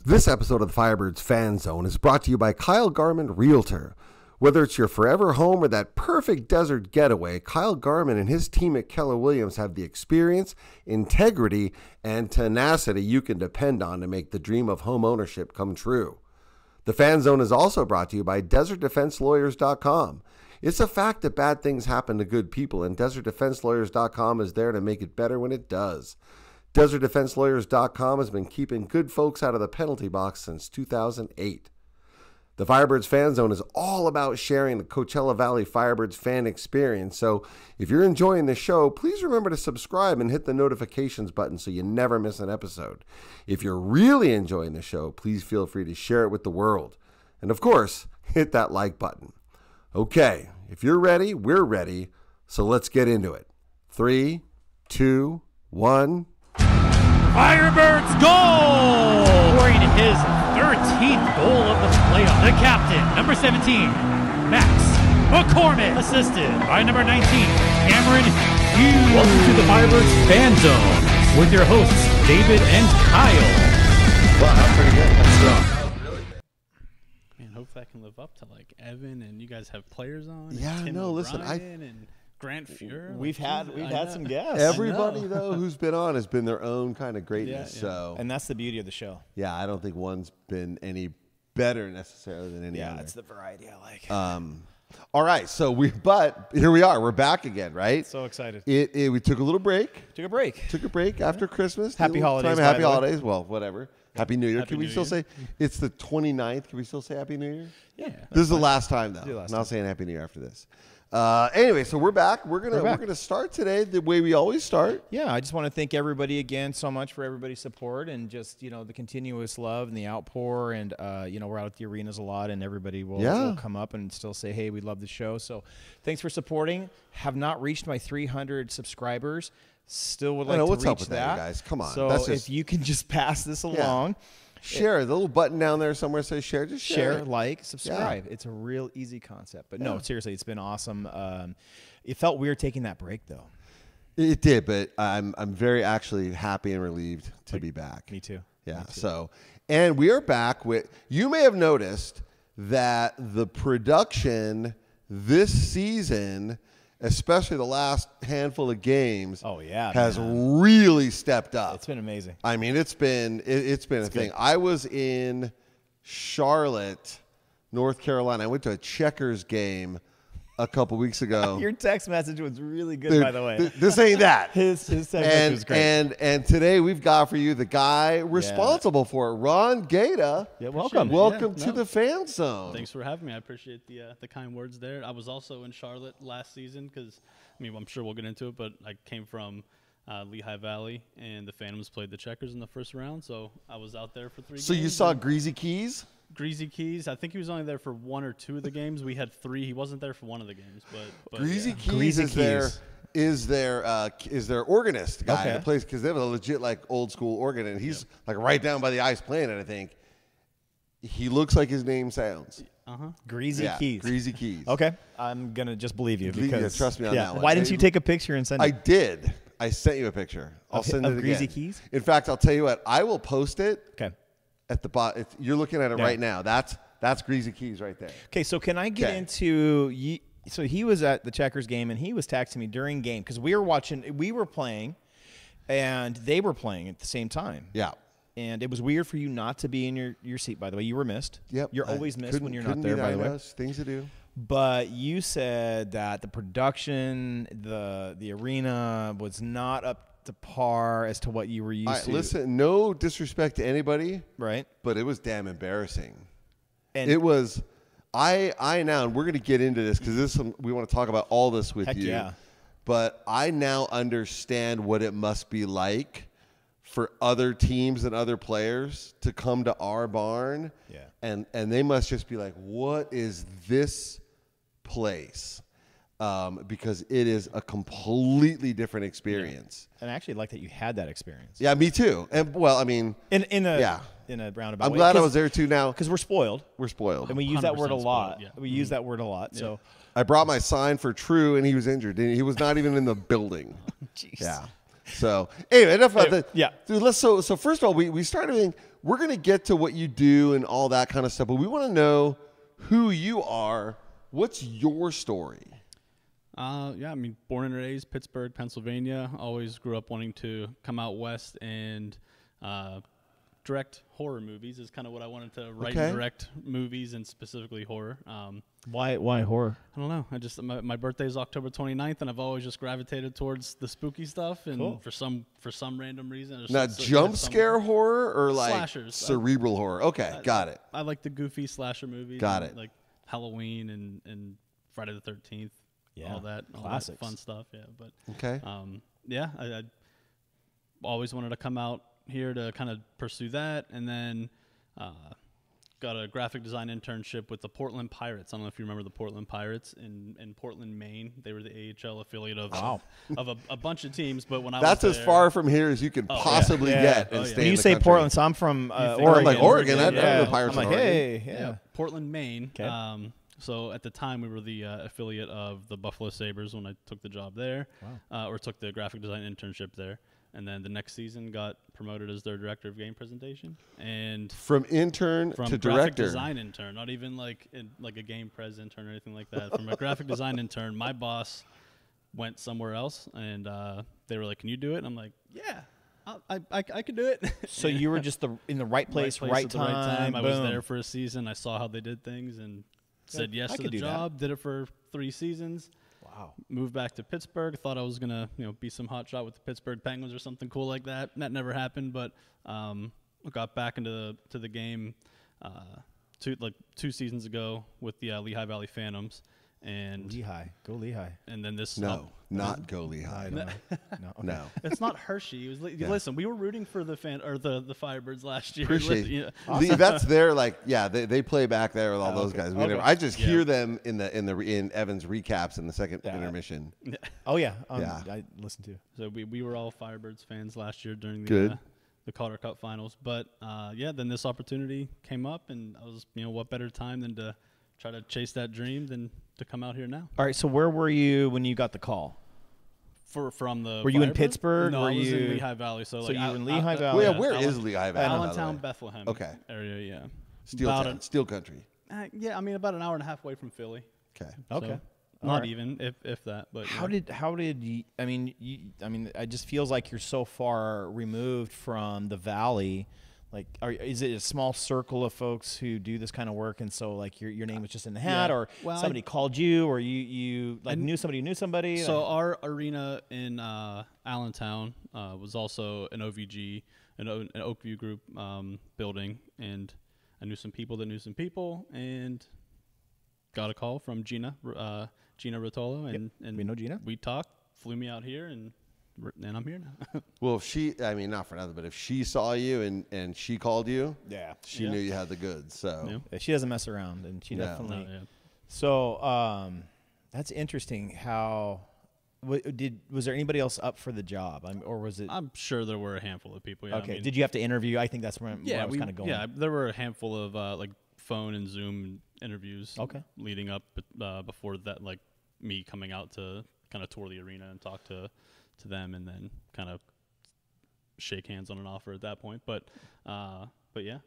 This episode of the Firebirds Fan Zone is brought to you by Kyle Garman Realtor. Whether it's your forever home or that perfect desert getaway, Kyle Garman and his team at Keller Williams have the experience, integrity, and tenacity you can depend on to make the dream of home ownership come true. The Fan Zone is also brought to you by DesertDefenseLawyers.com. It's a fact that bad things happen to good people, and DesertDefenseLawyers.com is there to make it better when it does. DesertDefenseLawyers.com has been keeping good folks out of the penalty box since 2008. The Firebirds Fan Zone is all about sharing the Coachella Valley Firebirds fan experience, so if you're enjoying the show, please remember to subscribe and hit the notifications button so you never miss an episode. If you're really enjoying the show, please feel free to share it with the world. And of course, hit that like button. Okay, if you're ready, we're ready, so let's get into it. 3, 2, 1... Firebirds goal! Scoring his 13th goal of the playoff. The captain, number 17, Max McCormick, assisted by number 19, Cameron Hughes. Welcome to the Firebirds Fan Zone with your hosts, David and Kyle. Wow, that's pretty good. That's strong. Really? Man, hopefully I can live up to like Evan and you guys have players on. Yeah, Tim no, listen, and Grant Fuhrer. We've had some guests. Everybody, though, who's been on has been their own kind of greatness. Yeah. So, And that's the beauty of the show. yeah, I don't think one's been any better necessarily than any other. Yeah, it's the variety I like. All right, so but here we are. We're back again, right? So excited. We took a little break. Took a break. Took a break after Christmas. Happy Did a little holidays, time. by Happy the way. holidays. Well, whatever. Happy New Year. Happy Can we New still Year. say it's the 29th? Can we still say Happy New Year? Yeah. This is the last time, though. the last Not time. saying Happy New Year after this. Anyway, so we're back. We're gonna start today the way we always start. Yeah, I just want to thank everybody again so much for everybody's support and just, the continuous love and the outpour. And, we're out at the arenas a lot and everybody will come up and still say, hey, we love the show. So thanks for supporting. Have not reached my 300 subscribers. Still would like to what's reach up with that, you guys? Come on. So That's just- if you can just pass this along. Share. The little button down there somewhere says share. Just share. Share, like, subscribe. It's a real easy concept. But no, seriously, it's been awesome. It felt weird taking that break, though. It did, but I'm very actually happy and relieved to be back. Me too. Yeah. So, and we are back with. You may have noticed that the production this season, especially the last handful of games, has really stepped up. It's been amazing. I mean, it's been a thing. I was in Charlotte, North Carolina. I went to a Checkers game a couple weeks ago. Your text message was really good, Dude, by the way. This ain't that. His text message was great. And today we've got for you the guy responsible for it, Ron Gaita. Yeah, welcome. Welcome to the Fan Zone. Thanks for having me. I appreciate the kind words there. I was also in Charlotte last season because, I'm sure we'll get into it, but I came from Lehigh Valley, and the Phantoms played the Checkers in the first round, so I was out there for 3 games. So you saw Greasy Keys? Greasy Keys. I think he was only there for 1 or 2 of the games. We had 3. He wasn't there for one of the games, but Greasy yeah. Keys Greasy is their organist guy Okay. that plays, because they have a legit old school organ, and he's right down by the ice playing it. I think he looks like his name sounds. Greasy Keys. Greasy Keys. Okay. I'm going to just believe you. Because, trust me on that one. Why didn't you take a picture and send it? I did. I sent you a picture. I'll send it of again. Greasy Keys? In fact, I'll tell you what. I will post it Okay. at the bottom. You're looking at it right now. That's Greasy Keys right there. Okay, so can I get into so he was at the Checkers game and he was texting me during game because we were playing and they were playing at the same time. Yeah. And it was weird for you not to be in your seat, by the way. You were missed. Yep. You're always missed when you're not couldn't there, be by the way. Things to do. But you said that the production, the arena was not up to par as to what you were used to. Listen, no disrespect to anybody, Right. but it was damn embarrassing. And It was. I now, and we're going to get into this because we want to talk about all this with Heck you. yeah. But I now understand what it must be like for other teams and other players to come to our barn. Yeah. And they must just be like, what is this place? Because it is a completely different experience. And I actually like that you had that experience. Yeah, me too. And well, I mean, In a roundabout I'm way. glad I was there too. Now Because we're spoiled. we're spoiled. And we use that word a 100% lot. spoiled, yeah. We use that word a lot. So, I brought my sign for True, and he was injured. He was not even in the building. jeez. Yeah. So anyway, enough about that. Yeah. Dude, so first of all, we started. we're going to get to what you do and all that kind of stuff, but we want to know who you are. What's your story? Yeah, I mean, born and raised Pittsburgh, Pennsylvania. Always grew up wanting to come out west and direct horror movies is kind of what I wanted to write and direct movies, and specifically horror. Why horror? I don't know. I just my birthday is October 29th, and I've always just gravitated towards the spooky stuff. And for some random reason, not jump scare horror or like slashers, cerebral horror. Okay, got it. I like the goofy slasher movies. Got it. Like Halloween and Friday the 13th. Yeah, all that classics, fun stuff. Yeah, but okay. Yeah, I always wanted to come out here to kind of pursue that, and then got a graphic design internship with the Portland Pirates. I don't know if you remember the Portland Pirates in Portland, Maine. They were the AHL affiliate of a bunch of teams. But when I that's was as far from here as you could possibly get. And stay when in you the say country. Portland, so I'm from Oregon. I'm like Oregon. I know Yeah. the Pirates. I'm like, in Oregon. hey, yeah, Portland, Maine. Okay. So at the time, we were the affiliate of the Buffalo Sabres when I took the job there, or took the graphic design internship there. And then the next season got promoted as their director of game presentation. And from intern from to graphic director. design intern, not even like a game pres intern or anything like that. From a graphic design intern, my boss went somewhere else, and they were like, "Can you do it?" And I'm like, "Yeah, I can do it." So you were just in the right place, right at the time. right time. I was boom. there for a season. I saw how they did things and said yes I to could the do that. job. Did it for 3 seasons. Wow. Moved back to Pittsburgh. Thought I was gonna, be some hot shot with the Pittsburgh Penguins or something cool like that. That never happened. But got back into the game 2 seasons ago with the Lehigh Valley Phantoms. And Lehigh, go Lehigh. And then this not go Lehigh. No. It's not Hershey. It was listen. We were rooting for the Firebirds last year. Appreciate You know, awesome. That's their they play back there with all those guys. I just hear them in Evan's recaps in the second intermission. Oh yeah, I listened to. So we were all Firebirds fans last year during the Calder Cup Finals. But then this opportunity came up, and I was what better time than to try to chase that dream than to come out here now. All right, so where were you when you got the call? From the Were you in Pittsburgh? No, were I was you in Lehigh Valley. So you were in Lehigh Valley. Valley. Well, where is Lehigh Valley? Allentown, Bethlehem. Okay. Area, yeah. Steel country. Yeah, I mean about an hour and a half away from Philly. Okay. Okay. So not even if that. But how did you? I mean, it just feels like you're so far removed from the valley. Like, is it a small circle of folks who do this kind of work, and so like your name was just in the hat, or somebody called you, or you knew somebody who knew somebody? So our arena in Allentown was also an OVG, an Oakview Group building, and I knew some people that knew some people, and got a call from Gina Rotolo, and we know Gina. We talked, flew me out here, and I'm here now. Well, not for nothing, but if she saw you and she called you, she knew you had the goods. So she doesn't mess around, and she definitely. No, So that's interesting. How was there anybody else up for the job, or was it? I'm sure there were a handful of people. Yeah, okay. Did you have to interview? I think that's where I was kind of going. Yeah, there were a handful of like phone and Zoom interviews. Okay. Leading up before that, like me coming out to kind of tour the arena and talk to them, and then kind of shake hands on an offer at that point. But yeah,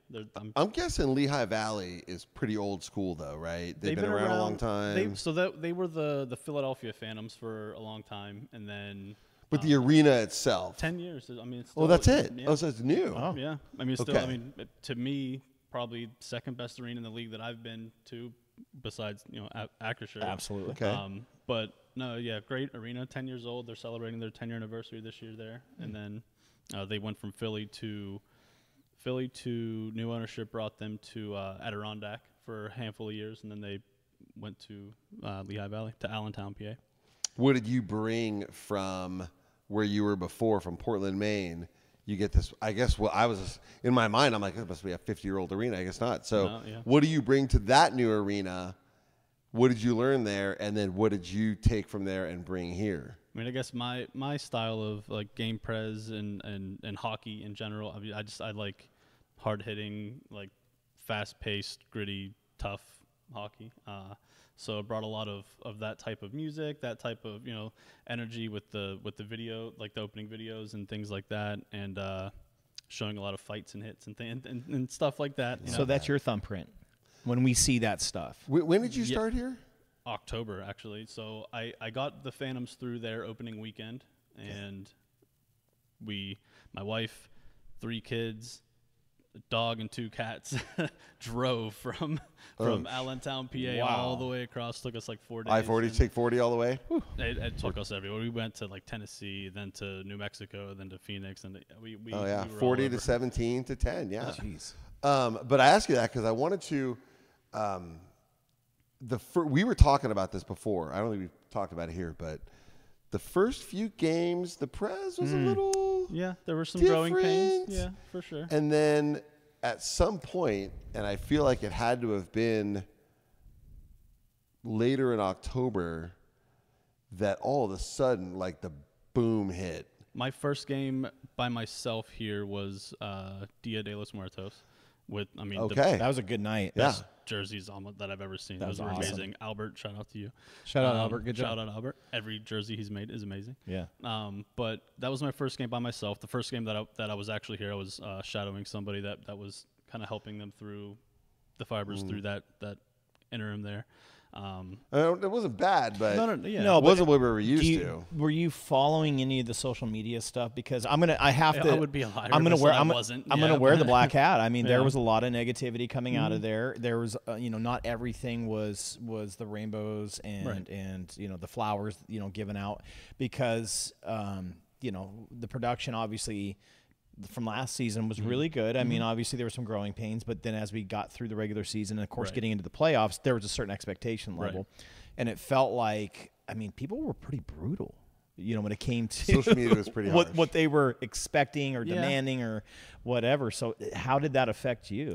I'm guessing Lehigh Valley is pretty old school though, right? They've been around a long time. They were the Philadelphia Phantoms for a long time, and then. But the arena itself, 10 years. I mean, it's still, that's it. Yeah. Oh, so it's new. Oh. Yeah, I mean, still. I mean, to me, probably second best arena in the league that I've been to, besides Acrisure. Absolutely. Okay. But no, yeah, great arena. 10 years old. They're celebrating their 10-year anniversary this year there, and then they went from Philly to new ownership brought them to Adirondack for a handful of years, and then they went to Lehigh Valley, to Allentown, PA. What did you bring from where you were before, from Portland, Maine? You get this, I guess, I was, in my mind, I'm like, it must be a 50-year-old arena. I guess not. So what do you bring to that new arena? What did you learn there? And then what did you take from there and bring here? I mean, I guess my style of like game pres and hockey in general, I mean, I like hard-hitting, like fast-paced, gritty, tough hockey. So it brought a lot of that type of music, that type of energy with the video, like the opening videos and things like that. And showing a lot of fights and hits and stuff like that. You So know? that's your thumbprint when we see that stuff. When did you start here? October, actually. So I got the Phantoms through their opening weekend, and my wife, 3 kids, a dog and 2 cats, drove from Allentown, PA, all the way across. Took us like 4 days. I-40, take 40 all the way? It took us everywhere. We went to like Tennessee, then to New Mexico, then to Phoenix, and we we were 40 to 17 to 10, yeah. Jeez. But I asked you that because I wanted to we were talking about this before. I don't think we've talked about it here, but the first few games, the Prez was a little there were some different. growing pains. Yeah, for sure. And then at some point, and I feel like it had to have been later in October, that all of a sudden, like the boom hit. My first game by myself here was Dia de los Muertos. Okay. That was a good night. Yeah. Best jerseys that I've ever seen. Those were awesome. amazing. Albert, shout out to you. Shout out Albert. Good job. Shout out Albert. Every jersey he's made is amazing. Yeah. But that was my first game by myself. The first game that I was actually here, I was shadowing somebody that was kind of helping them through the Firebirds through that interim there. It wasn't bad, but no, it wasn't what we were used to. Were you following any of the social media stuff? Because I would be a liar. I'm gonna wear the black hat. I mean, there was a lot of negativity coming out of there. There was, not everything was the rainbows and the flowers, given out, because the production obviously from last season was really good. I mean, obviously there were some growing pains, but then as we got through the regular season and of course getting into the playoffs, there was a certain expectation level, and it felt like, people were pretty brutal. When it came to social media was pretty harsh. what they were expecting or demanding or whatever. So how did that affect you?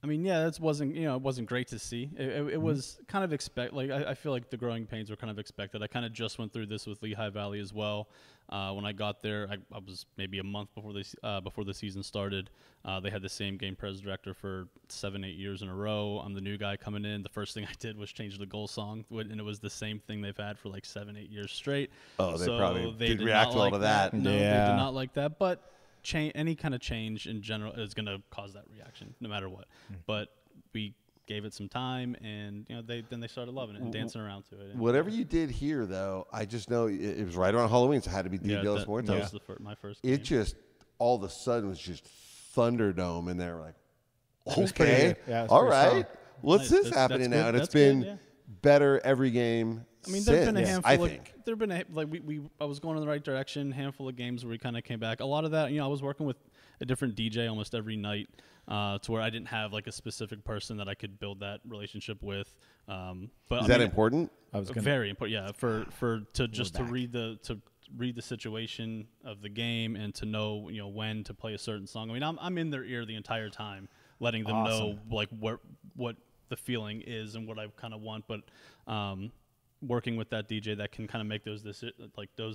I mean, it wasn't great to see. It was kind of I feel like the growing pains were kind of expected. I kind of just went through this with Lehigh Valley as well. When I got there, I was maybe a month before the season started. They had the same game pres director for 7-8 years in a row. I'm the new guy coming in. The first thing I did was change the goal song, and it was the same thing they've had for like 7-8 years straight. Oh, they probably did not react well like to that. No, they did not like that. But any kind of change in general is going to cause that reaction, no matter what. But we gave it some time, and they started loving it and dancing around to it. Whatever you did here, though, I just know it was right around Halloween, so it had to be Dia de los Muertos. That was my first game. It just all of a sudden was just Thunderdome, and they were like, was pretty okay, good. Yeah, all right, solid. what's this That's happening good. now? And That's it's been good, better every game. I mean, since, there've been a handful. I think There've been I was going in the right direction. Handful of games where we kind of came back. A lot of that, I was working with a different DJ almost every night, to where I didn't have like a specific person that I could build that relationship with. But is that important? Very important. Yeah, to read the situation of the game and to know when to play a certain song. I mean, I'm in their ear the entire time, letting them know like what the feeling is and what I kind of want. But working with that DJ that can kind of make those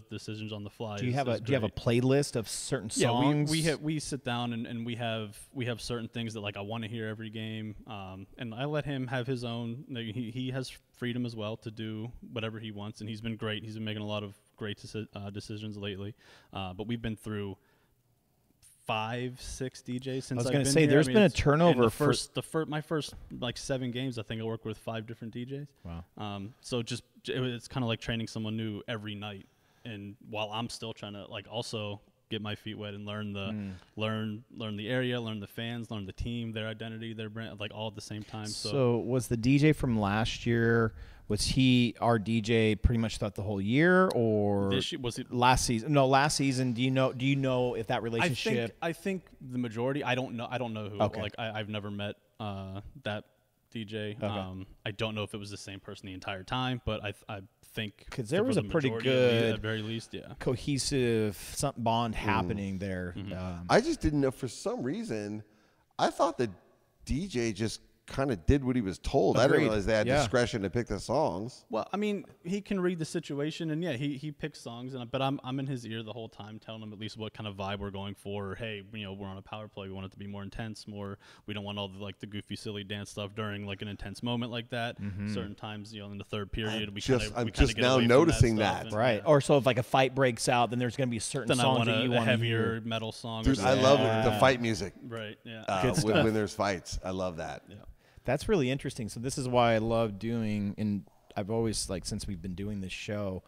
decisions on the fly. Do you have a playlist of certain songs? Yeah, we sit down and we have certain things that like I want to hear every game, and I let him have his own. He has freedom as well to do whatever he wants, and he's been great. He's been making a lot of great decisions lately, but we've been through 5-6 DJs since I was going going to say there's been a turnover. My first like 7 games, I think I worked with 5 different DJs. Wow. So it's kind of like training someone new every night, and while I'm still trying to like also get my feet wet and learn the area, learn the fans, learn the team, their identity, their brand, like all at the same time. So was the DJ from last year? Was he our DJ pretty much throughout the whole year, or was it last season? No, last season. Do you know if that relationship? I think the majority. I don't know who. Okay. Like I've never met that DJ. Okay. I don't know if it was the same person the entire time, but I think because there was a pretty good, at very least, cohesive bond happening there. I just didn't know for some reason. I thought the DJ just kind of did what he was told. Agreed. I didn't realize they had Yeah. discretion to pick the songs. Well, I mean, he can read the situation, and yeah, he picks songs, but I'm in his ear the whole time, telling him at least what kind of vibe we're going for. Or, hey, we're on a power play. We want it to be more intense. We don't want all the goofy, silly dance stuff during like an intense moment like that. Certain times, in the third period, I'm just now noticing that. Right. Yeah. Or so if like a fight breaks out, then there's going to be certain Then I songs want that you a want to heavier hear. metal song. Dude, or I something. love the fight music. Right. Yeah. When there's fights. I love that. Yeah. That's really interesting. So this is why I love doing, and I've always since we've been doing this show,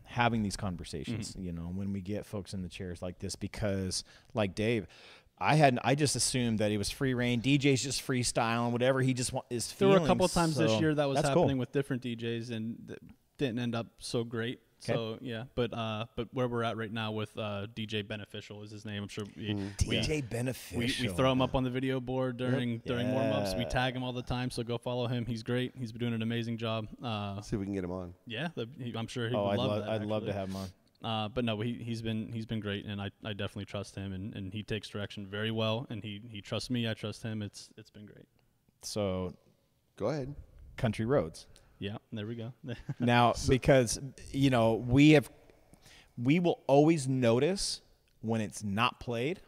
having these conversations. When we get folks in the chairs like this, because like Dave, I just assumed that it was free reign. DJ's just freestyling whatever he just is There feeling. were a couple of times this year that was that's happening cool. with different DJs, and didn't end up so great. Okay. So yeah, but where we're at right now with DJ Beneficial is his name. I'm sure DJ Beneficial. we throw him up on the video board during warm-ups. We Yeah. tag him all the time, so go follow him. He's great. He's been doing an amazing job. See if we can get him on. Yeah, I'm sure he would I'd love that. I'd love to actually. have him on. But no, he's been great, and I definitely trust him, and he takes direction very well, and he trusts me. I trust him. It's been great. So, Go ahead. Country Roads. Yeah, there we go. Now, because we will always notice when it's not played,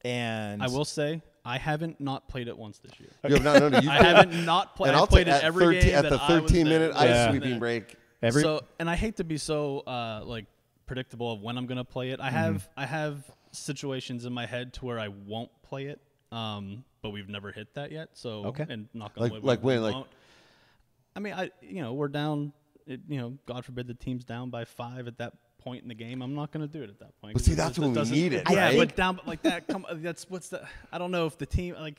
and I will say I haven't not played it once this year. You have not, no, you I haven't not played. And I I'll played take it every game at that the I was 13-minute there. ice Yeah. sweeping break. And I hate to be so predictable of when I'm gonna play it. I have situations in my head to where I won't play it, but we've never hit that yet. So Okay. and knock on wood, like we when? won't. I mean, we're down. God forbid the team's down by 5 at that point in the game. I'm not going to do it at that point. But see, that's when we need it, Yeah, right? but down like that. That's what's the. I don't know if the team I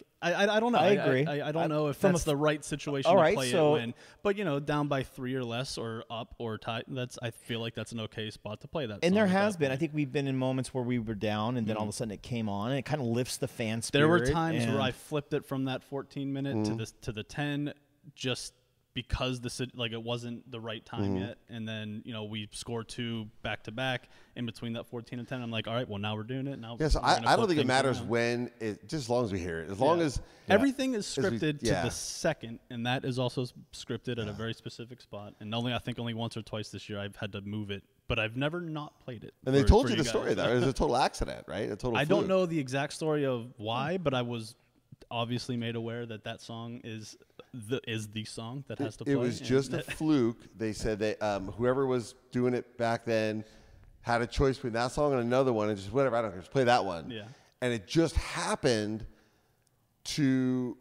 don't know. I agree. I don't know if from that's the right situation all to right, play so- it when. But down by 3 or less, or up or tied. I feel like that's an okay spot to play that. And song there at has that been. I point. think we've been in moments where we were down, and then all of a sudden it came on, and it kind of lifts the fan spirit. There were times where and- I flipped it from that 14-minute to the 10 just because it wasn't the right time yet, and then we scored 2 back to back in between that 14 and 10. I'm like, all right, well now we're doing it now. Yes, we're gonna I don't flip think it things matters around. when just as long as we hear it, as long as everything is As we- scripted to yeah. the second, and that is also scripted at a very specific spot. And I think only once or twice this year I've had to move it, but I've never not played it. And they for- told for you the guys. story though. It was a total accident, right? A total. I don't fluke. know the exact story of why, but I was obviously made aware that song is the song that has to play. It was and just a fluke. They said that whoever was doing it back then had a choice between that song and another one, and just whatever. I don't care. Just play that one. Yeah. And it just happened to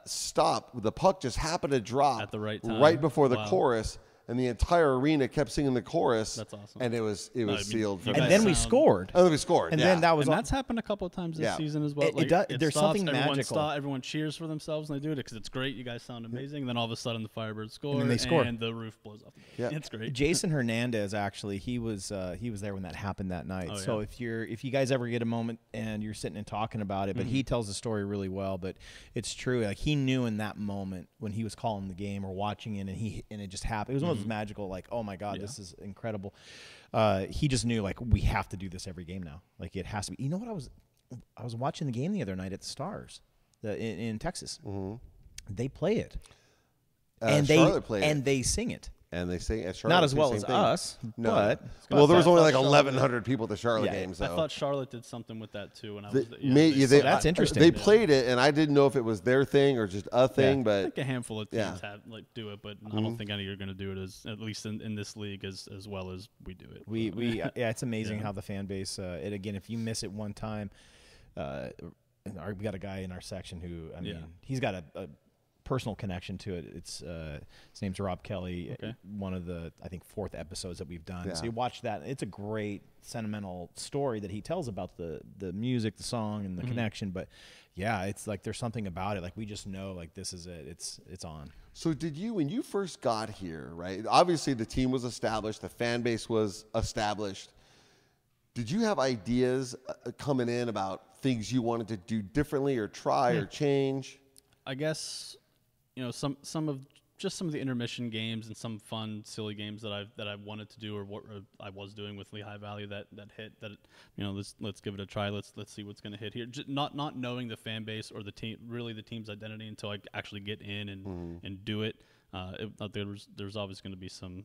stop. The puck just happened to drop At the right time. right before the Wow. chorus, and the entire arena kept singing the chorus. That's awesome. And it was I mean, sealed. you For guys and then we sound- scored. and then we scored. And yeah. then that was And that's happened a couple of times this Yeah. season as well. It does- there's stops, something everyone magical. Everyone cheers for themselves and they do it because it's great. You guys sound amazing. And then all of a sudden the Firebirds score then they scored. and the roof blows off. Yeah. It's great. Jason Hernandez actually he was there when that happened that night. Oh, So yeah. if you guys ever get a moment and you're sitting and talking about it, but he tells the story really well. But it's true. Like he knew in that moment when he was calling the game or watching it, and it just happened. It was one of those magical, like, oh my God, this is incredible. He just knew like we have to do this every game now. Like it has to be. You know what I was watching the game the other night at the Stars, in Texas. They play it, and Charlotte played and it. they sing it. And they sing at Charlotte. Not as the well same as thing. us, No. but Well, there was I only thought like Charlotte- 1,100 people at the Charlotte Yeah. game. So I thought Charlotte did something with that too. When I They- was that's interesting. They Yeah. played it, and I didn't know if it was their thing or just a thing. I But think a handful of teams Yeah. do it, but I don't think any are going to do it at least in this league as well as we do it. we yeah, it's amazing Yeah. how the fan base. And again, if you miss it one time, we got a guy in our section who he's got a personal connection to it. It's his name's Rob Kelly. Okay. One of the I think 4th episodes that we've done. Yeah. So you watch that. It's a great sentimental story that he tells about the music, the song, and the connection. But yeah, it's like there's something about it. Like we just know like this is it. It's on. so did you, when you first got here, right? Obviously, the team was established, the fan base was established. Did you have ideas coming in about things you wanted to do differently or try or change? I guess some of just some of the intermission games and some fun, silly games that I wanted to do or what I was doing with Lehigh Valley that hit. That let's give it a try. Let's see what's going to hit here. Just not knowing the fan base or the team, really the team's identity until I actually get in and do it. There's always going to be some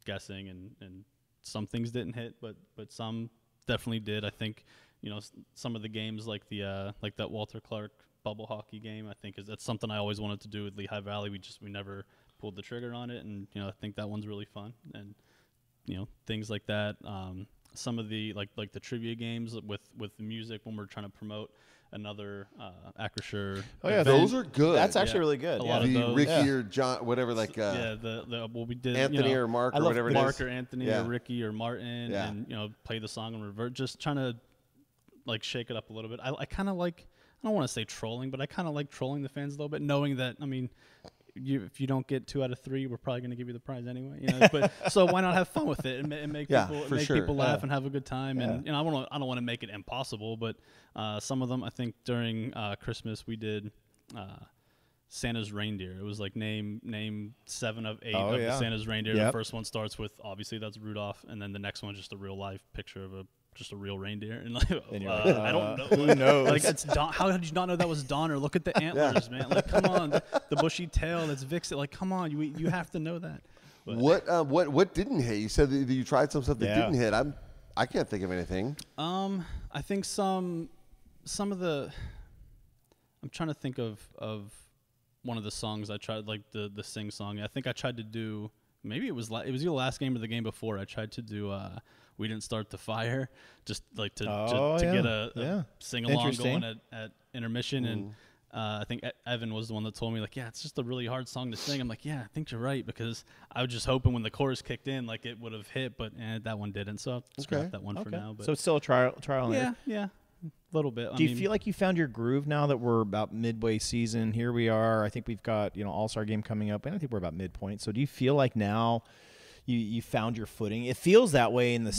guessing and some things didn't hit, but some definitely did. I think some of the games like that Walter Clark bubble hockey game, I think that's something I always wanted to do with Lehigh Valley. We never pulled the trigger on it, and I think that one's really fun, and things like that. Some of the like the trivia games with the music when we're trying to promote another Acrisure. Oh yeah, event. those are good. That's actually really good. A lot of the those. Ricky or John, whatever, like we did Anthony or Mark or whatever it is. Mark or Anthony or Ricky or Martin, and play the song and revert. Just trying to like shake it up a little bit. I kind of like. I don't want to say trolling, but I kind of like trolling the fans a little bit, knowing that if you don't get 2 out of 3, we're probably going to give you the prize anyway. But so why not have fun with it and make people laugh and have a good time? And I don't want to make it impossible, but some of them I think during Christmas we did Santa's reindeer. It was like name 7 of 8 of the Santa's reindeer. The first one starts with obviously that's Rudolph, and then the next one just a real life picture of just a real reindeer, and I don't know. Who knows? Like it's Don. How did you not know that was Donner? Look at the antlers, man. Like come on, the bushy tail. That's Vixen. Like come on, you have to know that. But what didn't hit? You said that you tried some stuff that didn't hit. I can't think of anything. I think some of the. I'm trying to think of one of the songs I tried, like the sing song. I think I tried to do. Maybe it was either last game or the game before. I tried to do. We didn't start the fire, just like to get a sing along going at intermission, and I think Evan was the one that told me like, yeah, it's just a really hard song to sing. I'm like, yeah, I think you're right, because I was just hoping when the chorus kicked in, like it would have hit, but that one didn't. So I'll scrap that one for now. But so it's still a trial and error. Yeah. A little bit. Do you feel like you found your groove now that we're about midway season? Here we are. I think we've got All-Star game coming up, and I think we're about midpoint. So do you feel like now you found your footing? It feels that way in the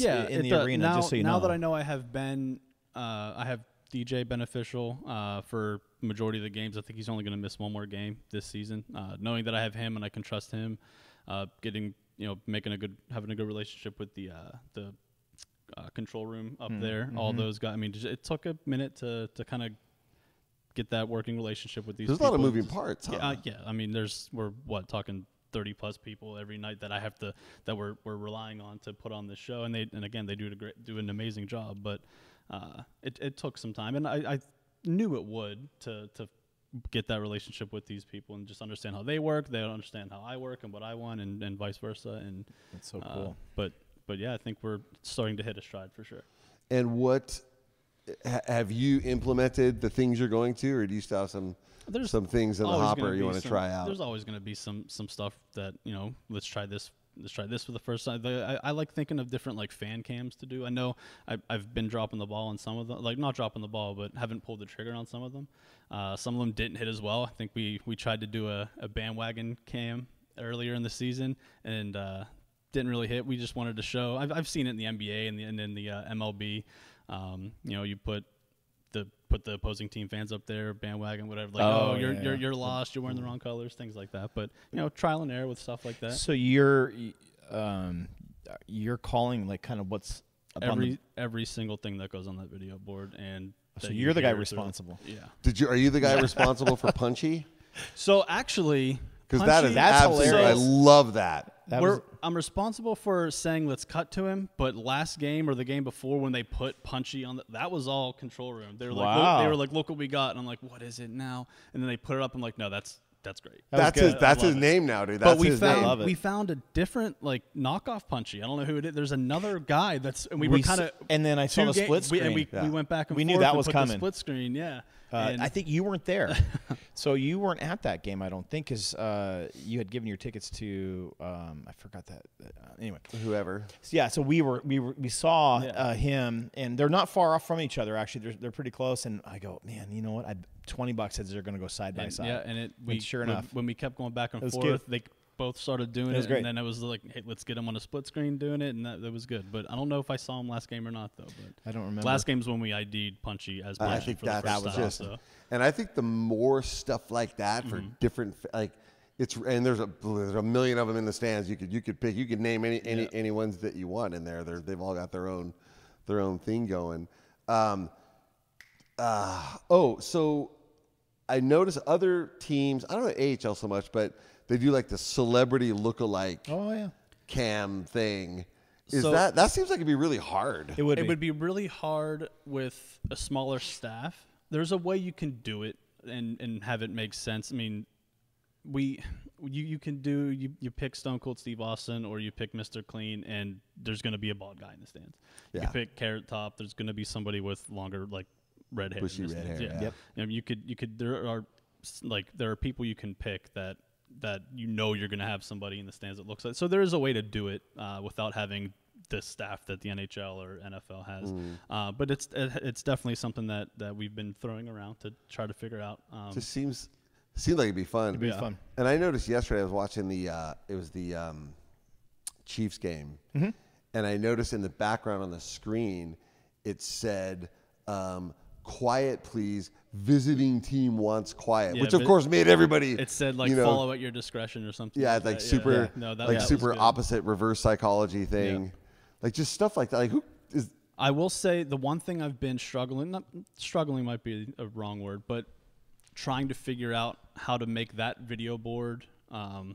arena. Now, just so you know. Now that I know I have I have DJ Beneficial for majority of the games. I think he's only going to miss one more game this season. Knowing that I have him and I can trust him, having a good relationship with the control room up there. All those guys. It took a minute to kind of get that working relationship with these. There's people. A lot of moving parts. Huh? We're talking 30 plus people every night that we're relying on to put on this show, and again they do an amazing job. But it took some time, and I knew it would to get that relationship with these people and just understand how they work. They don't understand how I work and what I want, and vice versa. And that's so cool. But yeah, I think we're starting to hit a stride for sure. And what have you implemented the things you're going to, or do you still have some things in the hopper you want to try out? There's always going to be some stuff that let's try this for the first time. I like thinking of different like fan cams to do. I know I've been dropping the ball on some of them, like not dropping the ball, but haven't pulled the trigger on some of them. Some of them didn't hit as well. I think we tried to do a bandwagon cam earlier in the season, and didn't really hit. We just wanted to show. I've seen it in the NBA and in the MLB. You put the opposing team fans up there, bandwagon, whatever. Like, you're lost. You're wearing the wrong colors, things like that. But trial and error with stuff like that. So you're calling like kind of what's every single thing that goes on that video board, and so you're the guy responsible. Yeah. Are you the guy responsible for Punchy? So actually. Because that's absolutely hilarious. I love that. I'm responsible for saying let's cut to him, but last game or the game before when they put Punchy on, that was all control room. They were like, look what we got, and I'm like, what is it now? And then they put it up. I'm like, no, that's great. That's his name now, dude. That's his name. We found a different like knockoff Punchy. I don't know who it is. There's another guy and then I saw the split screen. And we went back and forth. We knew that was put coming. The split screen, yeah. I think you weren't there, so you weren't at that game. I don't think, because you had given your tickets to I forgot that. Anyway, whoever. Yeah, so we saw him, and they're not far off from each other. Actually, they're pretty close. And I go, man, you know what? $20 says they're going to go side by side. Yeah, and sure enough, when we kept going back and forth, they both started doing it, great. And then it was like, hey, let's get them on a split screen doing it, and that was good. But I don't know if I saw him last game or not, though. But I don't remember. Last game's when we ID'd Punchy as Punchy I think for the first time. And I think the more stuff like that for different, like there's a million of them in the stands. You could name any ones that you want in there. They've all got their own thing going. So I notice other teams, I don't know AHL so much, but they do like the celebrity lookalike cam thing. That seems like it'd be really hard. It would be really hard with a smaller staff. There's a way you can do it and have it make sense. I mean, you can do you pick Stone Cold Steve Austin or you pick Mr. Clean, and there's going to be a bald guy in the stands. Yeah. You pick Carrot Top, there's going to be somebody with longer red hair. Bushy red hair. Yeah. Yep. And you could there are people you can pick that you're going to have somebody in the stands that looks like. So there is a way to do it without having this staff that the NHL or NFL has. But it's definitely something that we've been throwing around to try to figure out. Just seems like it'd be fun. It'd be fun. And I noticed yesterday I was watching the Chiefs game, and I noticed in the background on the screen it said, "Quiet, please. Visiting team wants quiet," which of course made everybody. It said follow at your discretion or something. Yeah, super opposite reverse psychology thing. Yeah. Like just stuff like that. Like who is? I will say the one thing I've been struggling might be a wrong word, but trying to figure out how to make that video board.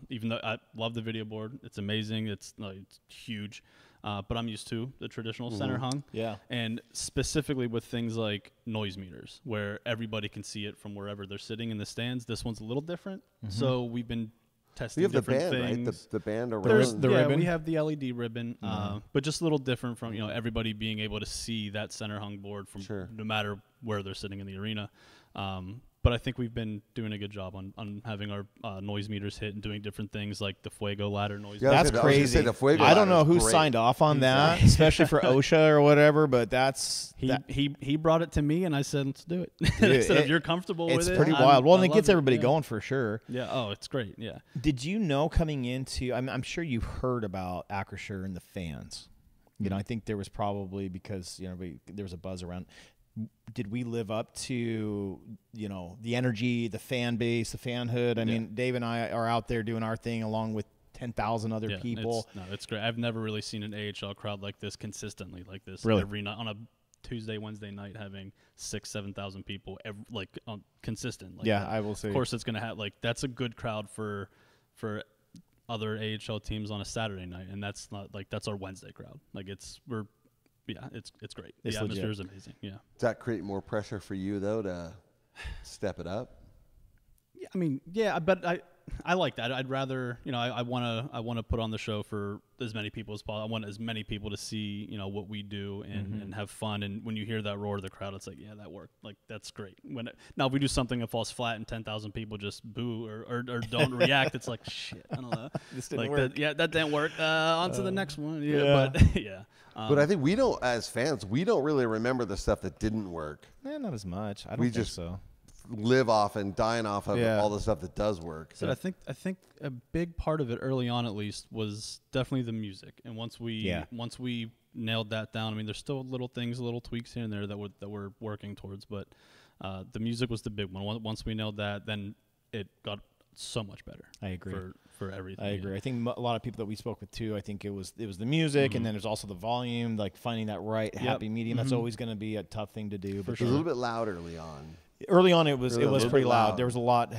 Even though I love the video board, it's amazing. It's huge, but I'm used to the traditional center hung. Yeah, and specifically with things like noise meters, where everybody can see it from wherever they're sitting in the stands. This one's a little different, so we've been testing different things. Right? The band around the ribbon. We have the LED ribbon, but just a little different from everybody being able to see that center hung board from no matter where they're sitting in the arena. But I think we've been doing a good job on having our noise meters hit and doing different things like the Fuego ladder noise. Yeah, that's crazy. I don't know who signed off on that, especially for OSHA or whatever, but he brought it to me and I said, let's do it. Instead of you're comfortable with it. It's pretty wild. Well, and it gets everybody going for sure. Yeah. Oh, it's great. Yeah. Did you know coming into, I'm sure you heard about Acrisure and the fans. I think there was probably because, there was a buzz around. Did we live up to, the energy, the fan base, the fanhood? I mean, Dave and I are out there doing our thing along with 10,000 other people. It's great. I've never really seen an AHL crowd like this consistently like this. Really? Every night on a Tuesday, Wednesday night, having 7,000 people consistent. I will say. Of course, it's going to have that's a good crowd for other AHL teams on a Saturday night, and that's not that's our Wednesday crowd. It's great. The atmosphere is amazing. Yeah. Does that create more pressure for you though to step it up? Yeah, I mean, but I like that. I'd rather, I want to put on the show for as many people as possible. I want as many people to see, what we do and have fun. And when you hear that roar of the crowd, it's like, yeah, that worked. That's great. Now if we do something that falls flat and 10,000 people just boo or don't react, it's like, shit, I don't know. This didn't work. That didn't work. On to the next one. Yeah. But yeah. But I think we don't, as fans, we don't really remember the stuff that didn't work. Not as much. I don't think so. Live off and dine off of all the stuff that does work. So I think a big part of it early on, at least, was definitely the music. And once we nailed that down, I mean, there's still little tweaks here and there that we're working towards, but the music was the big one. Once we nailed that, then it got so much better. I agree. For everything. I agree. I think a lot of people that we spoke with too, I think it was the music, and then there's also the volume, finding that right happy medium. That's always going to be a tough thing to do. But it was a little bit loud early on. Early on, it was pretty loud. There was a lot,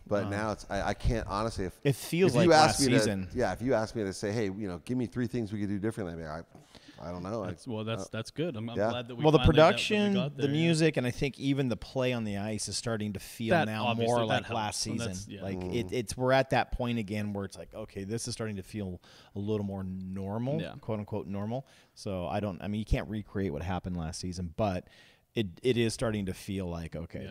But now it's I can't honestly. It feels like last season. If you ask me to say, hey, give me 3 things we could do differently, I don't know. That's good. I'm glad that we. Well, the production, the music, and I think even the play on the ice is starting to feel now more like last season. We're at that point again where it's like, okay, this is starting to feel a little more normal, quote unquote normal. So you can't recreate what happened last season, but it is starting to feel like, okay,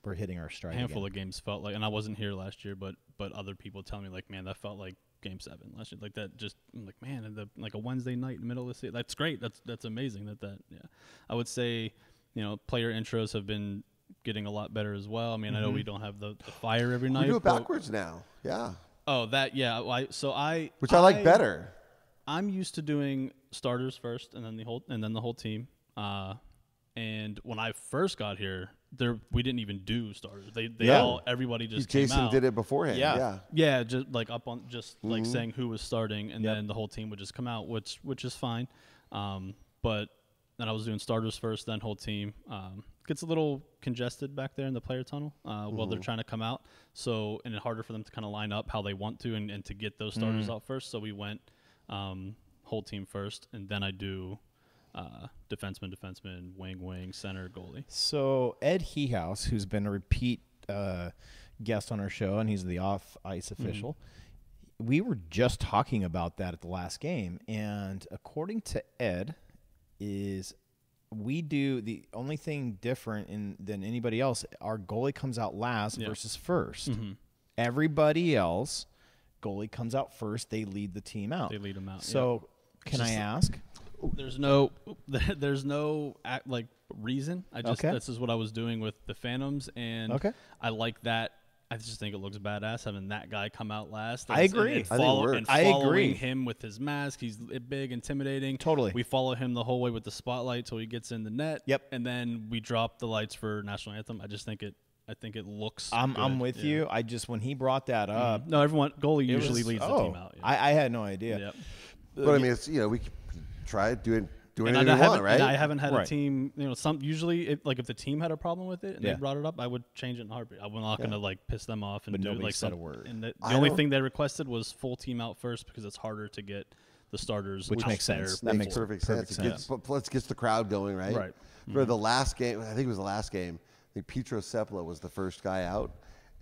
we're hitting our stride. A handful of games felt like, and I wasn't here last year, but other people tell me man, that felt like Game 7 last year. That just, I'm like, man, a Wednesday night in the middle of the season. That's great. That's amazing. I would say, player intros have been getting a lot better as well. I mean, I know we don't have the fire every night. We do it backwards now. Yeah. Oh, which I like better. I'm used to doing starters first, and then the whole team. And when I first got here, we didn't even do starters. Everybody just came Jason out. did it beforehand. Yeah, just like like saying who was starting, and then the whole team would just come out, which is fine. But then I was doing starters first, then whole team. Gets a little congested back there in the player tunnel while they're trying to come out. So, and it's harder for them to kind of line up how they want to and to get those starters out first. So we went whole team first, and then I do defenseman, wing, center, goalie. So Ed Hehouse, who's been a repeat guest on our show, and he's the off-ice official, we were just talking about that at the last game. And according to Ed, we do the only thing different than anybody else. Our goalie comes out last versus first. Everybody else, goalie comes out first. They lead the team out. They lead them out. So can I ask? There's no like reason. This is what I was doing with the Phantoms, and I like that. I just think it looks badass having that guy come out last. I agree. Following him with his mask. He's big, intimidating. Totally. We follow him the whole way with the spotlight till he gets in the net. Yep. And then we drop the lights for national anthem. I just think it looks. I'm with you. I just when he brought that up. No, goalie usually leads the team out. Yeah. I had no idea. Yep. But I mean, it's we try doing anything we want, right? And I haven't had a team. Usually, if the team had a problem with it and they brought it up, I would change it in a heartbeat. I'm not going to piss them off and do said a word. And the only thing they requested was full team out first because it's harder to get the starters, which makes sense. That makes perfect sense. Let's get the crowd going, right? Right. For the last game, I think it was the last game. I think Petro Sepala was the first guy out.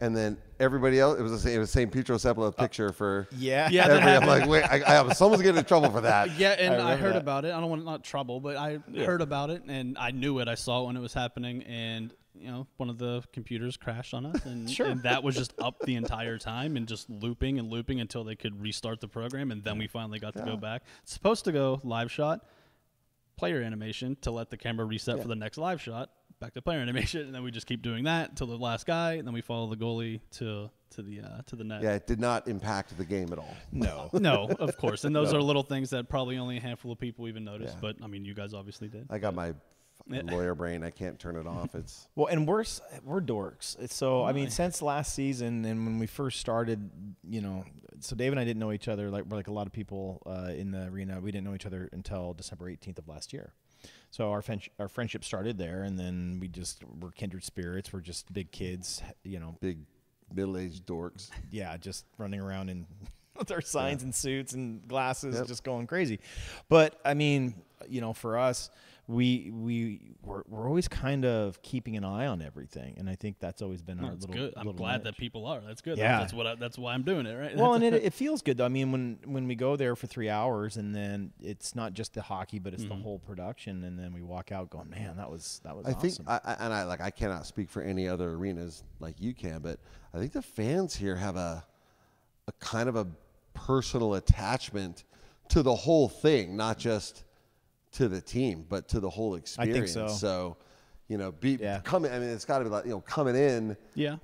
And then everybody else, it was the same Petro Sepala picture for I'm like, wait, someone's getting in trouble for that. Yeah, and I heard about it. I don't want not trouble, but I heard about it, and I knew it. I saw it when it was happening, and one of the computers crashed on us, and, and that was just up the entire time and just looping until they could restart the program, and then we finally got to go back. It's supposed to go live shot, player animation to let the camera reset for the next live shot. Back to player animation, and then we just keep doing that till the last guy, and then we follow the goalie to the net. Yeah, it did not impact the game at all. No, of course. And those are little things that probably only a handful of people even noticed. But I mean, you guys obviously did. I got my lawyer brain. I can't turn it off. It's and we're dorks. So I mean, since last season and when we first started, so Dave and I didn't know each other like a lot of people in the arena. We didn't know each other until December 18th of last year. So our friendship started there, and then we just were kindred spirits. We're just big kids, big middle-aged dorks. Yeah, just running around in with our signs and suits and glasses, just going crazy. But I mean, for us, we're always kind of keeping an eye on everything, and I think that's always been our little. Good. I'm glad that people are. That's good. Yeah. That's why I'm doing it, right? Well, and it feels good though. I mean, when we go there for 3 hours, and then it's not just the hockey, but it's the whole production, and then we walk out going, man, that was awesome. I think, I cannot speak for any other arenas like you can, but I think the fans here have a kind of a personal attachment to the whole thing, not just to the team, but to the whole experience. I think so. So, coming. I mean, it's got to be like coming in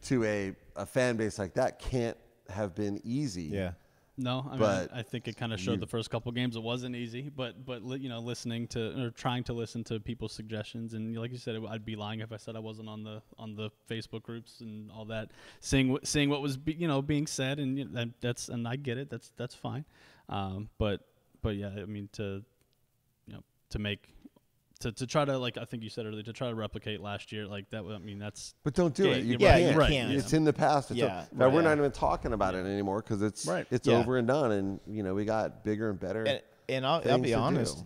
to a fan base like that can't have been easy. Yeah. No, I think it kind of showed the first couple games it wasn't easy, but listening to or trying to listen to people's suggestions, and like you said, I'd be lying if I said I wasn't on the Facebook groups and all that, seeing what was being said, and and I get it, that's fine, but yeah, I mean to try to, like I think you said earlier, to try to replicate last year like that. I mean, that's. But don't do it. You can't. It's in the past. We're not even talking about it anymore because it's over and done, and we got bigger and better. And I'll be honest,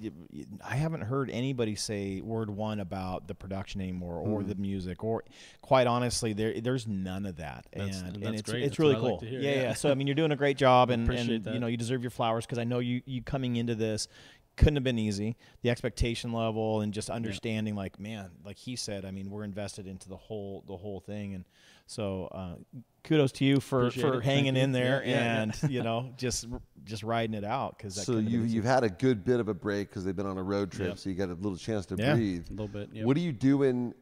I haven't heard anybody say word one about the production anymore or the music, or quite honestly, there's none of that. And it's great. It's really cool. Like yeah. So I mean, you're doing a great job, and you deserve your flowers because I know you coming into this couldn't have been easy. The expectation level and just understanding, like, man, like he said, I mean, we're invested into the whole thing, and so kudos to you for hanging in there and just riding it out. So you've had a good bit of a break because they've been on a road trip, so you got a little chance to breathe. A little bit. Yep. What are you doing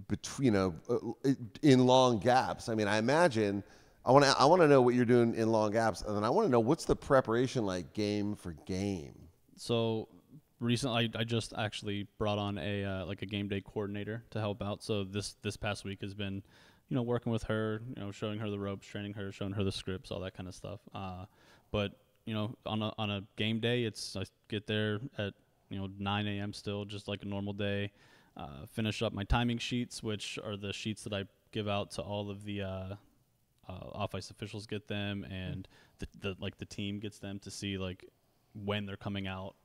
between in long gaps? I mean, I imagine. I want to know what you're doing in long gaps, and then I want to know what's the preparation like game for game. So recently I just actually brought on a like a game day coordinator to help out. So this past week has been, working with her, showing her the ropes, training her, showing her the scripts, all that kind of stuff. But on a game day, I get there at 9 a.m. still, just like a normal day. Finish up my timing sheets, which are the sheets that I give out to all of the off-ice officials, get them, and the team gets them to see like when they're coming out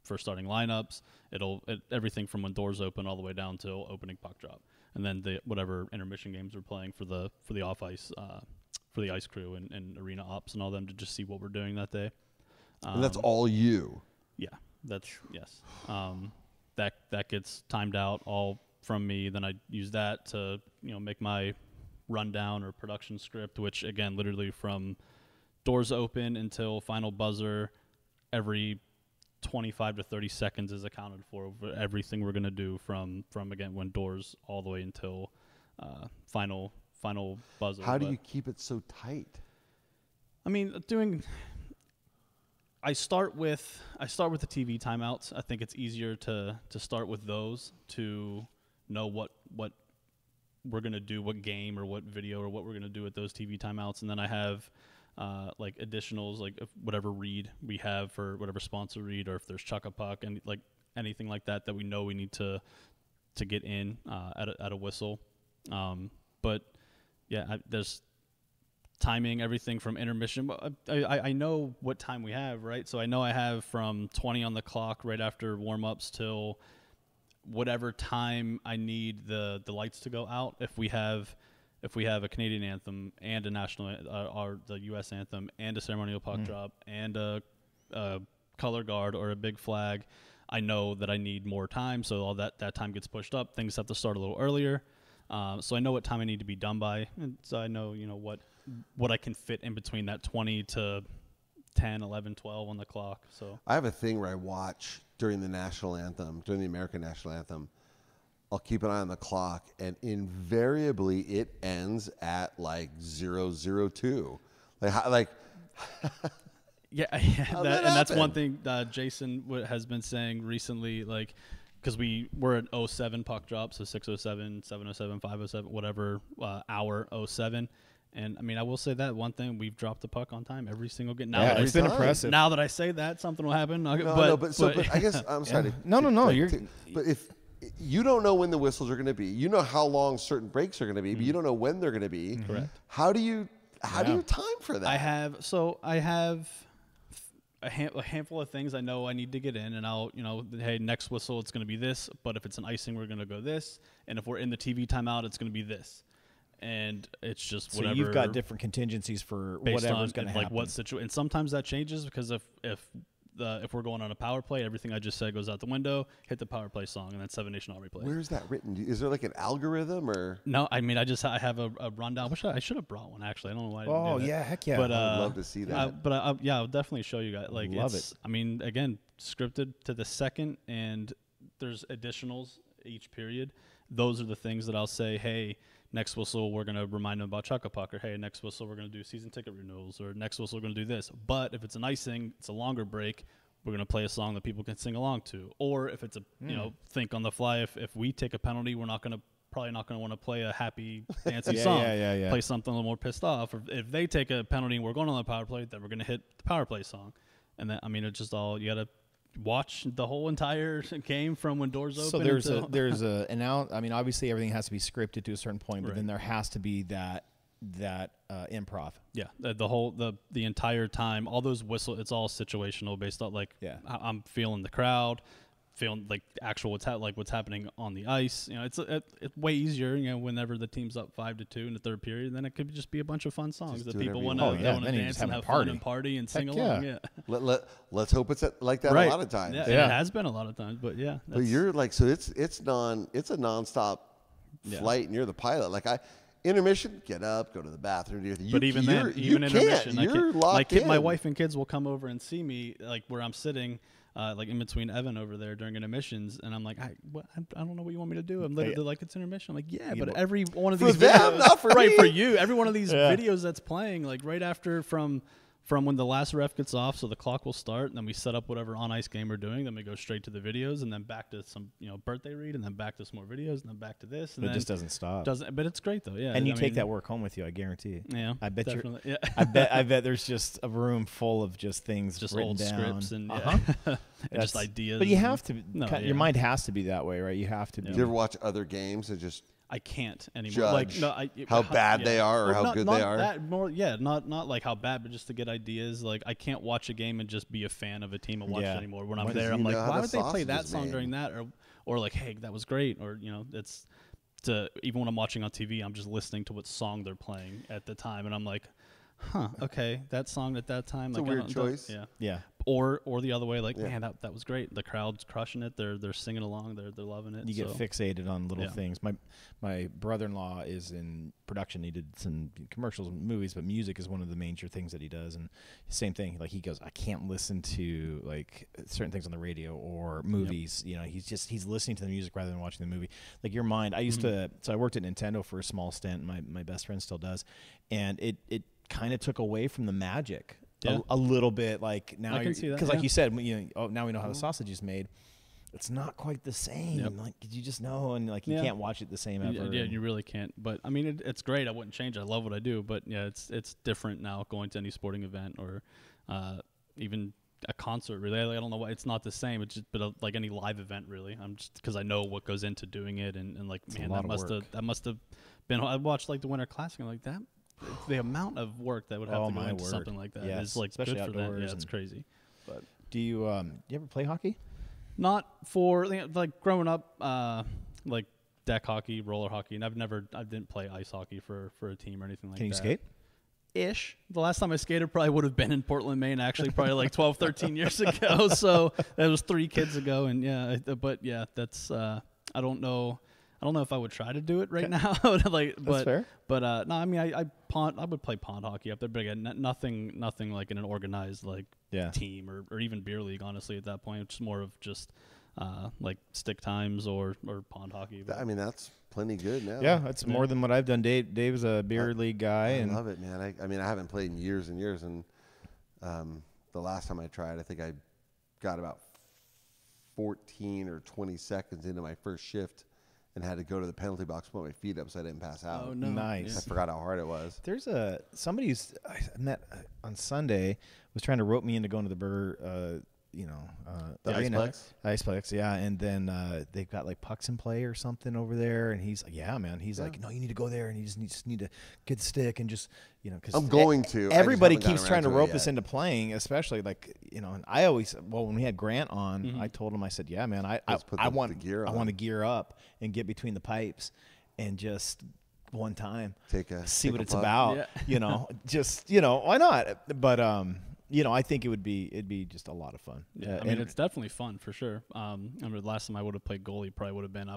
for starting lineups. Everything from when doors open all the way down till opening puck drop, and then whatever intermission games we're playing for the off-ice for the ice crew and arena ops and all them, to just see what we're doing that day. And that's all you. Yeah, yes. That gets timed out all from me. Then I use that to make my rundown or production script, which again, literally from doors open until final buzzer, every 25 to 30 seconds is accounted for everything we're going to do from again when doors all the way until final buzzer. How do you keep it so tight? I mean, I start with the TV timeouts. I think it's easier to start with those to know what we're going to do, what game or what video or what we're going to do with those TV timeouts. And then I have like additionals, like whatever read we have for whatever sponsor read, or if there's chuck a puck and like anything like that we know we need to get in at a whistle. But yeah, there's timing, everything from intermission. I know what time we have, right? So I know I have from 20 on the clock right after warm-ups till whatever time I need the lights to go out. If we have a Canadian anthem and a national or the U.S. anthem and a ceremonial puck drop and a color guard or a big flag, I know that I need more time. So all that time gets pushed up. Things have to start a little earlier. So I know what time I need to be done by, and so I know what I can fit in between that 20 to 10, 11, 12 on the clock. So I have a thing where I watch during the national anthem, during the American national anthem. I'll keep an eye on the clock, and invariably it ends at like 0:02. Yeah, and that's one thing Jason has been saying recently, like, because we're at 07 puck drop, so 6:07, 7:07, 5:07, whatever hour 07. And I mean, I will say that one thing, we've dropped the puck on time every single game. Now it's been impressive. Now that I say that, something will happen. But I guess I'm sorry. No. But if you don't know when the whistles are going to be, you know how long certain breaks are going to be, but you don't know when they're going to be. Correct. How do you time for that? I have a handful of things I know I need to get in, and I'll, hey, next whistle, it's going to be this, but if it's an icing, we're going to go this, and if we're in the TV timeout, it's going to be this. And it's just whatever. So you've got different contingencies for whatever's going to happen. Like what situation, and sometimes that changes because if we're going on a power play, everything I just said goes out the window. Hit the power play song, and then 7 Nation all replay. Where's that written? Is there like an algorithm or? No, I mean I have a rundown. I should have brought one actually. I don't know why. I didn't do that. Yeah, heck yeah. But I'd love to see that. I'll definitely show you guys. Like, love it. I mean, again, scripted to the second, and there's additionals each period. Those are the things that I'll say. Hey, next whistle, we're going to remind them about Chuck a Puck, or hey, next whistle, we're going to do season ticket renewals, or next whistle, we're going to do this. But if it's an icing, it's a longer break, we're going to play a song that people can sing along to. Or if it's think on the fly, if we take a penalty, we're probably not going to want to play a happy, fancy song. Yeah. Play something a little more pissed off. Or if they take a penalty and we're going on the power play, then we're going to hit the power play song. And then, I mean, it's just all, you got to watch the whole entire game from when doors open. So I mean, obviously everything has to be scripted to a certain point, but then there has to be that improv. Yeah, the entire time, all those whistles, it's all situational based on I'm feeling the crowd, feeling like actual what's happening on the ice. It's way easier. Whenever the team's up 5-2 in the third period, then it could just be a bunch of fun songs that people want to dance and have fun and party and sing along. Yeah. Let's hope it's like that a lot of times. Yeah, it has been a lot of times, but yeah. But you're like, so it's a nonstop flight, and you're the pilot. Intermission, get up, go to the bathroom. But even then, even intermission, you're locked in. My wife and kids will come over and see me, like where I'm sitting, like in between Evan over there during intermissions, and I'm like, I don't know what you want me to do. I'm literally like, it's intermission. I'm like, yeah, but every one of these videos, not for me. For you, every one of these videos that's playing, like right after from from when the last ref gets off, so the clock will start, and then we set up whatever on-ice game we're doing, then we go straight to the videos, and then back to some, birthday read, and then back to some more videos, and then back to this. And it just doesn't stop. But it's great, though, yeah. And you take that work home with you, I guarantee. Yeah, I bet definitely. I bet there's just a room full of just things just written old down. scripts and, and just ideas. But you have to. Your mind. mind has to be that way, right? You have to be. Do you ever watch other games and just I can't anymore. judge Like how bad they are or how good they are? Not like how bad, but just to get ideas. Like I can't watch a game and just be a fan of a team and watch it anymore. When I'm there, I'm like, why would they play that song during that? Or like, hey, that was great. Or it's even when I'm watching on TV, I'm just listening to what song they're playing at the time, and I'm like, okay, that song at that time. It's like, a weird choice. Yeah. Or the other way, like, man, that was great. The crowd's crushing it. They're singing along. They're loving it. You get fixated on little things. My brother-in-law is in production. He did some commercials and movies, but music is one of the major things that he does. And same thing. Like he goes, I can't listen to like certain things on the radio or movies. He's listening to the music rather than watching the movie. Like your mind. I used to. So I worked at Nintendo for a small stint. My best friend still does, and it kind of took away from the magic. A little bit, like now, because like you said, now we know how the sausage is made. It's not quite the same. Yep. Like you just know, and like you can't watch it the same ever. Yeah, you really can't. But I mean, it's great. I wouldn't change it. I love what I do. But yeah, it's different now. Going to any sporting event or even a concert, really. I don't know why it's not the same. It's just, like any live event, really. I'm just because I know what goes into doing it, and like it's man, that must have been. I watched like the Winter Classic. And I'm like that. The amount of work that would have to go into something like that is like especially good for them. outdoors. Yeah, it's crazy. But do you ever play hockey? Not for like growing up, like deck hockey, roller hockey, and I didn't play ice hockey for a team or anything like that. Can you skate? Ish. The last time I skated probably would have been in Portland, Maine, actually, probably like 12, 13 years ago. So that was 3 kids ago, and that's I don't know if I would try to do it right now. That's fair. But no, I mean, I would play pond hockey up there, but again, nothing like in an organized team or even beer league. Honestly, at that point, it's more of just like stick times or pond hockey. I mean, that's plenty good now. Yeah, that's more than what I've done. Dave's a beer league guy. I love it, man. I mean, I haven't played in years and years, and the last time I tried, I think I got about 14 or 20 seconds into my first shift and had to go to the penalty box, put my feet up so I didn't pass out. Oh, no. Nice. I forgot how hard it was. There's somebody who's I met on Sunday was trying to rope me into going to the burger, The Iceplex, yeah. And then they've got like pucks in play or something over there, and he's like, yeah, man. He's like, no, you need to go there, and you just need to get the stick and just, because I'm going to. Everybody keeps trying to rope us into playing, especially like, and I always, when we had Grant on, I told him, I said, yeah, man, I want to gear up and get between the pipes and just one time see what it's about, just, why not? But, I think it'd be just a lot of fun. Yeah, I mean, it's definitely fun for sure. I remember the last time I would have played goalie probably would have been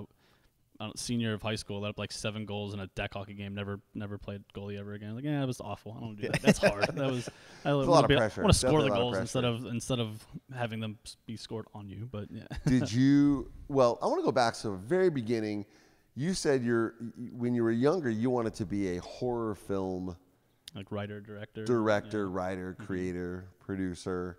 senior of high school. Let up like 7 goals in a deck hockey game. Never played goalie ever again. Like, it was awful. I don't want to do that. That's hard. That was a lot of pressure. I want to score the goals instead of having them be scored on you. But yeah. Did you? Well, I want to go back to the very beginning. You said when you were younger, you wanted to be a horror film. Like writer, director, writer, creator, producer.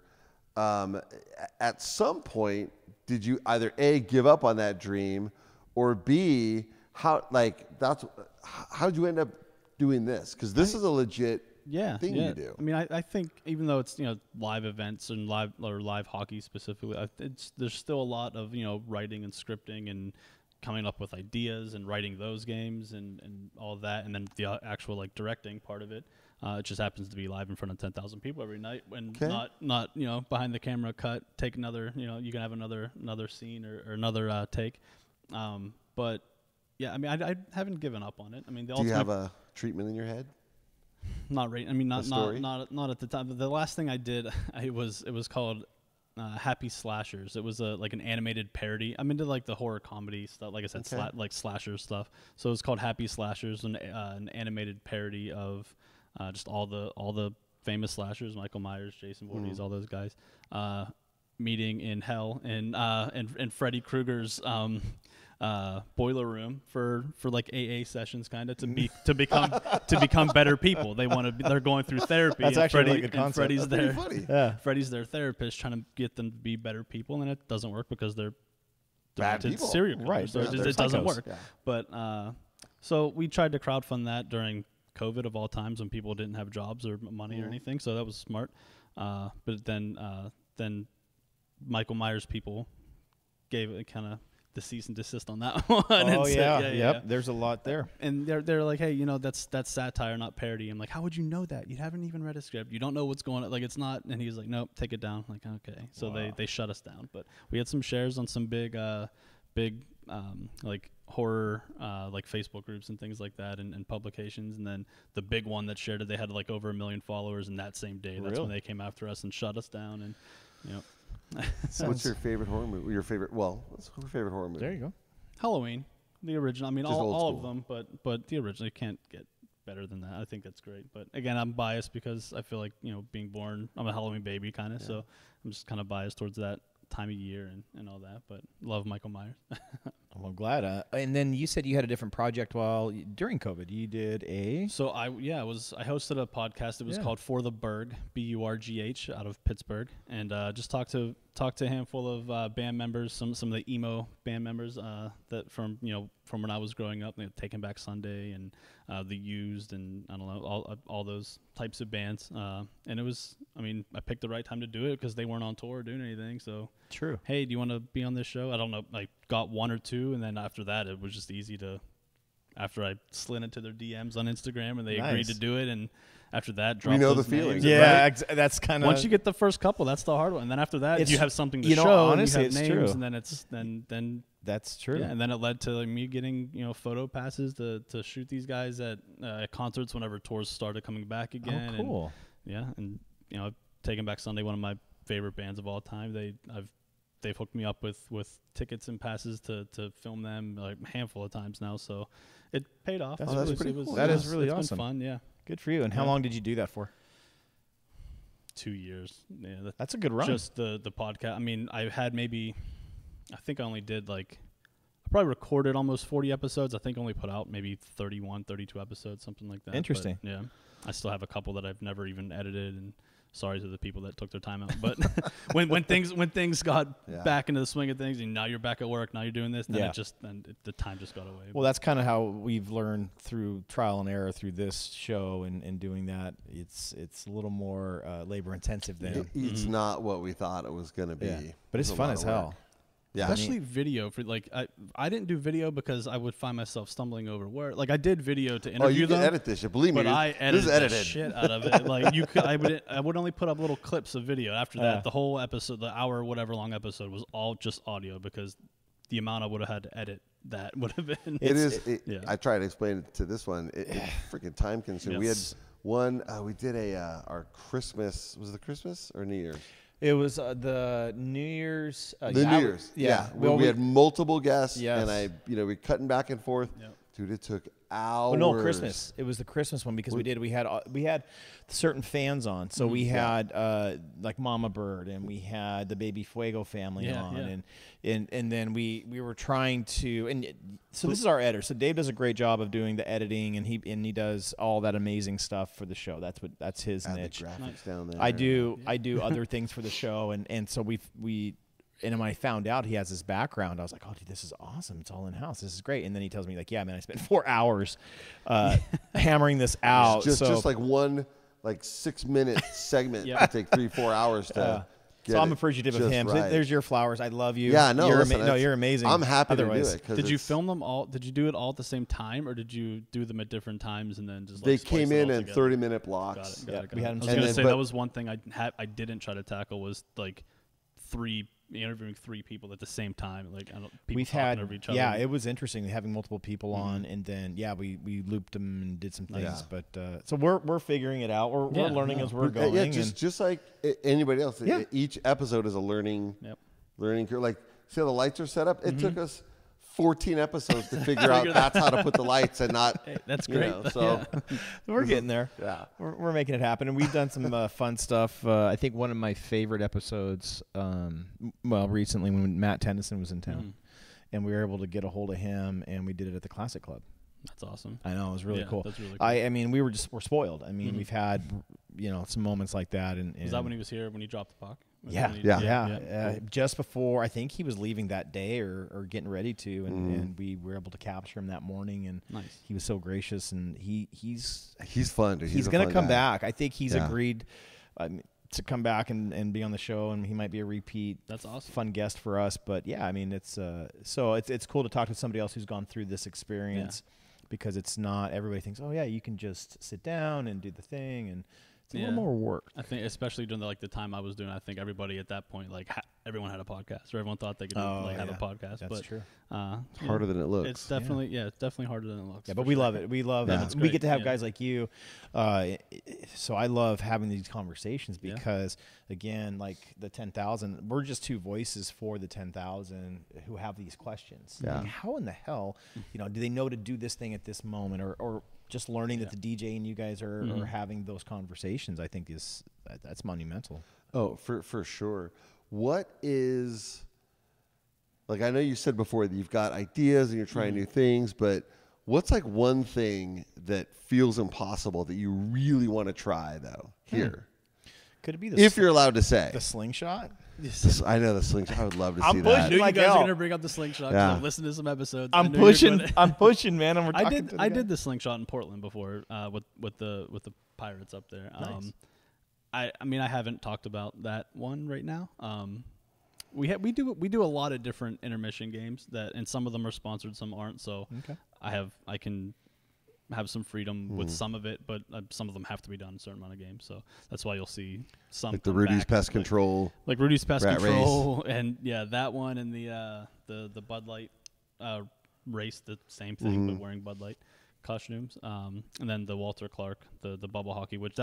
At some point, did you either A, give up on that dream, or B, how did you end up doing this? Because this is a legit thing you do. I mean, I think even though it's live events and live hockey specifically, there's still a lot of writing and scripting and coming up with ideas and writing those games and all of that, and then the actual directing part of it. It just happens to be live in front of 10,000 people every night, when not behind the camera cut. Take another, you can have another scene or another take. But yeah, I mean, I haven't given up on it. I mean, do you have a treatment in your head? Not right. I mean, not at the time. But the last thing I did, it was called Happy Slashers. It was like an animated parody. I'm into like the horror comedy stuff. Like I said, like slasher stuff. So it was called Happy Slashers, an animated parody of just all the famous slashers, Michael Myers, Jason Voorhees, all those guys, meeting in hell, and Freddy Krueger's boiler room for like AA sessions, kind of to become better people. They're going through therapy. That's actually a really good concept. Freddie's That's pretty funny. Freddie's their therapist, trying to get them to be better people, and it doesn't work because they're Bad people. serial killers. Right. So it doesn't work. Yeah. But so we tried to crowdfund that during COVID of all times, when people didn't have jobs or money or anything. So that was smart. But then Michael Myers people gave it kind of the cease and desist on that one. Oh yeah. Yep. Yeah. There's a lot there. And they're like, hey, that's satire, not parody. I'm like, how would you know that? You haven't even read a script. You don't know what's going on. Like, it's not. And he's like, nope, take it down. I'm like, okay. So they shut us down. But we had some shares on some big like horror like Facebook groups and things like that, and publications. And then the big one that shared it, they had like over 1 million followers. And that same day, that's when they came after us and shut us down. And What's your favorite horror movie? What's your favorite horror movie? There you go. Halloween, the original. I mean, Just all old of them, but the original can't get better than that. I think that's great. But again, I'm biased because I feel like, being born, I'm a Halloween baby kind of, so I'm just kind of biased towards that time of year and all that. But love Michael Myers. Well, I'm glad. And then you said you had a different project during COVID. You did a. So I hosted a podcast. It was called For the Burg, BURGH, out of Pittsburgh, and just talked to a handful of band members, some of the emo band members that from when I was growing up, Taking Back Sunday and The Used, and I don't know, all those types of bands. And it was, I picked the right time to do it because they weren't on tour or doing anything. So True. Hey, do you want to be on this show? I don't know. I got one or two, and then after that, it was just easy to. After I slid into their DMs on Instagram, and they agreed to do it, and after that, dropped know those the feeling. names. Yeah, that's kind of. Once you get the first couple, that's the hard one, and then after that, you have something to you know, show. honestly, and you have it's names, true. and then then That's true. yeah, and then it led to me getting photo passes to shoot these guys at concerts whenever tours started coming back again. Oh, cool. And Taking Back Sunday, one of my favorite bands of all time. They've hooked me up with tickets and passes to film them like a handful of times now, so it paid off. That's pretty cool. That is really it's awesome. Been fun, yeah. Good for you. And how long did you do that for? 2 years. Yeah, that's a good run. Just the podcast. I had I think I only did I probably recorded almost 40 episodes. I think I only put out maybe 31, 32 episodes, something like that. Interesting. But, yeah. I still have a couple that I've never even edited, and sorry to the people that took their time out. But when things got back into the swing of things, and now you're back at work, now you're doing this, then the time just got away. Well, that's kind of how we've learned through trial and error through this show and doing that. It's a little more labor intensive than It's not what we thought it was going to be. Yeah. But it's fun as hell. Yeah, especially video for I didn't do video because I would find myself stumbling over words. I did video to interview you them. can edit this shit. Believe me, but I edited this is the shit out of it. I would only put up little clips of video. After that, the whole episode, the hour or whatever long episode, was all just audio because the amount I would have had to edit that would have been. I tried to explain it to this one. It's freaking time consuming. Yes. We had one. We did our Christmas. Was it Christmas or New Year's? It was the New Year's. New Year's. Yeah. Well, we had multiple guests, Yes. and we're cutting back and forth. Yep. Dude, it took hours. Oh, no, Christmas. It was the Christmas one because we had certain fans on. So we had like Mama Bird, and we had the Baby Fuego family on, and then we were trying to, and so this is our editor. So Dave does a great job of doing the editing, and he does all that amazing stuff for the show. That's his niche. The graphics down there. I do other things for the show, and so we. And when I found out he has this background, I was like, "Oh, dude, this is awesome! It's all in house. This is great." And then he tells me, "Like, yeah, man, I spent 4 hours hammering this out." Just like one 6-minute segment to take 3-4 hours to. So I'm appreciative of him. Right. There's your flowers. I love you. Yeah, no, you're amazing. I'm happy Otherwise. to do it. Did you film them all? Did you do it all at the same time, or did you do them at different times and then just? They splice came it all in together? 30-minute blocks. Got it. We had them. I was going to say that was one thing I didn't try to tackle was interviewing 3 people at the same time. We've had over each other. Yeah, it was interesting having multiple people on, and then we looped them and did some things. Yeah. But so we're figuring it out. We're learning as we're going. Yeah, just like anybody else. Yeah. Each episode is a learning curve. Like, see how the lights are set up? It took us 14 episodes to figure out that's how to put the lights and not. Hey, that's great. We're getting there. Yeah, we're making it happen, and we've done some fun stuff. I think one of my favorite episodes, recently when Matt Tennyson was in town, and we were able to get a hold of him, and we did it at the Classic Club. That's awesome. I know, it was really cool. That's really cool. I mean, we're spoiled. I mean, we've had, some moments like that. And was that when he was here, when he dropped the puck? Yeah. Just before, I think he was leaving that day or getting ready to, and we were able to capture him that morning, and he was so gracious, and he's fun. Dude. He's going to come back. I think he's agreed to come back and be on the show, and he might be a repeat. That's awesome. Fun guest for us. But yeah, I mean, it's cool to talk to somebody else who's gone through this experience. Yeah. Because it's not, everybody thinks, oh yeah, you can just sit down and do the thing, and it's a little more work. I think, especially during the time I was doing, I think everybody at that point, everyone had a podcast, or everyone thought they could have a podcast. That's true. It's harder than it looks. It's definitely, it's definitely harder than it looks. Yeah, but we love it. We love it. We get to have guys like you. So I love having these conversations because, again, like the 10,000, we're just two voices for the 10,000 who have these questions. Yeah. Like, how in the hell, do they know to do this thing at this moment, or just learning that the DJ and you guys are having those conversations, I think that's monumental. Oh, for sure. What is, I know you said before that you've got ideas and you're trying new things, but what's one thing that feels impossible that you really want to try though here? Could it be if you're allowed to say the slingshot? I know the slingshot. I would love to see that. I knew you guys are going to bring up the slingshot. Yeah. I've listened to some episodes. I'm pushing, man. And I did the slingshot in Portland before with the Pirates up there. Nice. I mean, I haven't talked about that one right now. We do a lot of different intermission games and some of them are sponsored, some aren't. So I can have some freedom with some of it, but some of them have to be done in a certain amount of games. So that's why you'll see some like the Rudy's Pest Control, like Rudy's Pest Control, and that one, and the Bud Light race, the same thing but wearing Bud Light costumes, and then the Walter Clark, the bubble hockey, which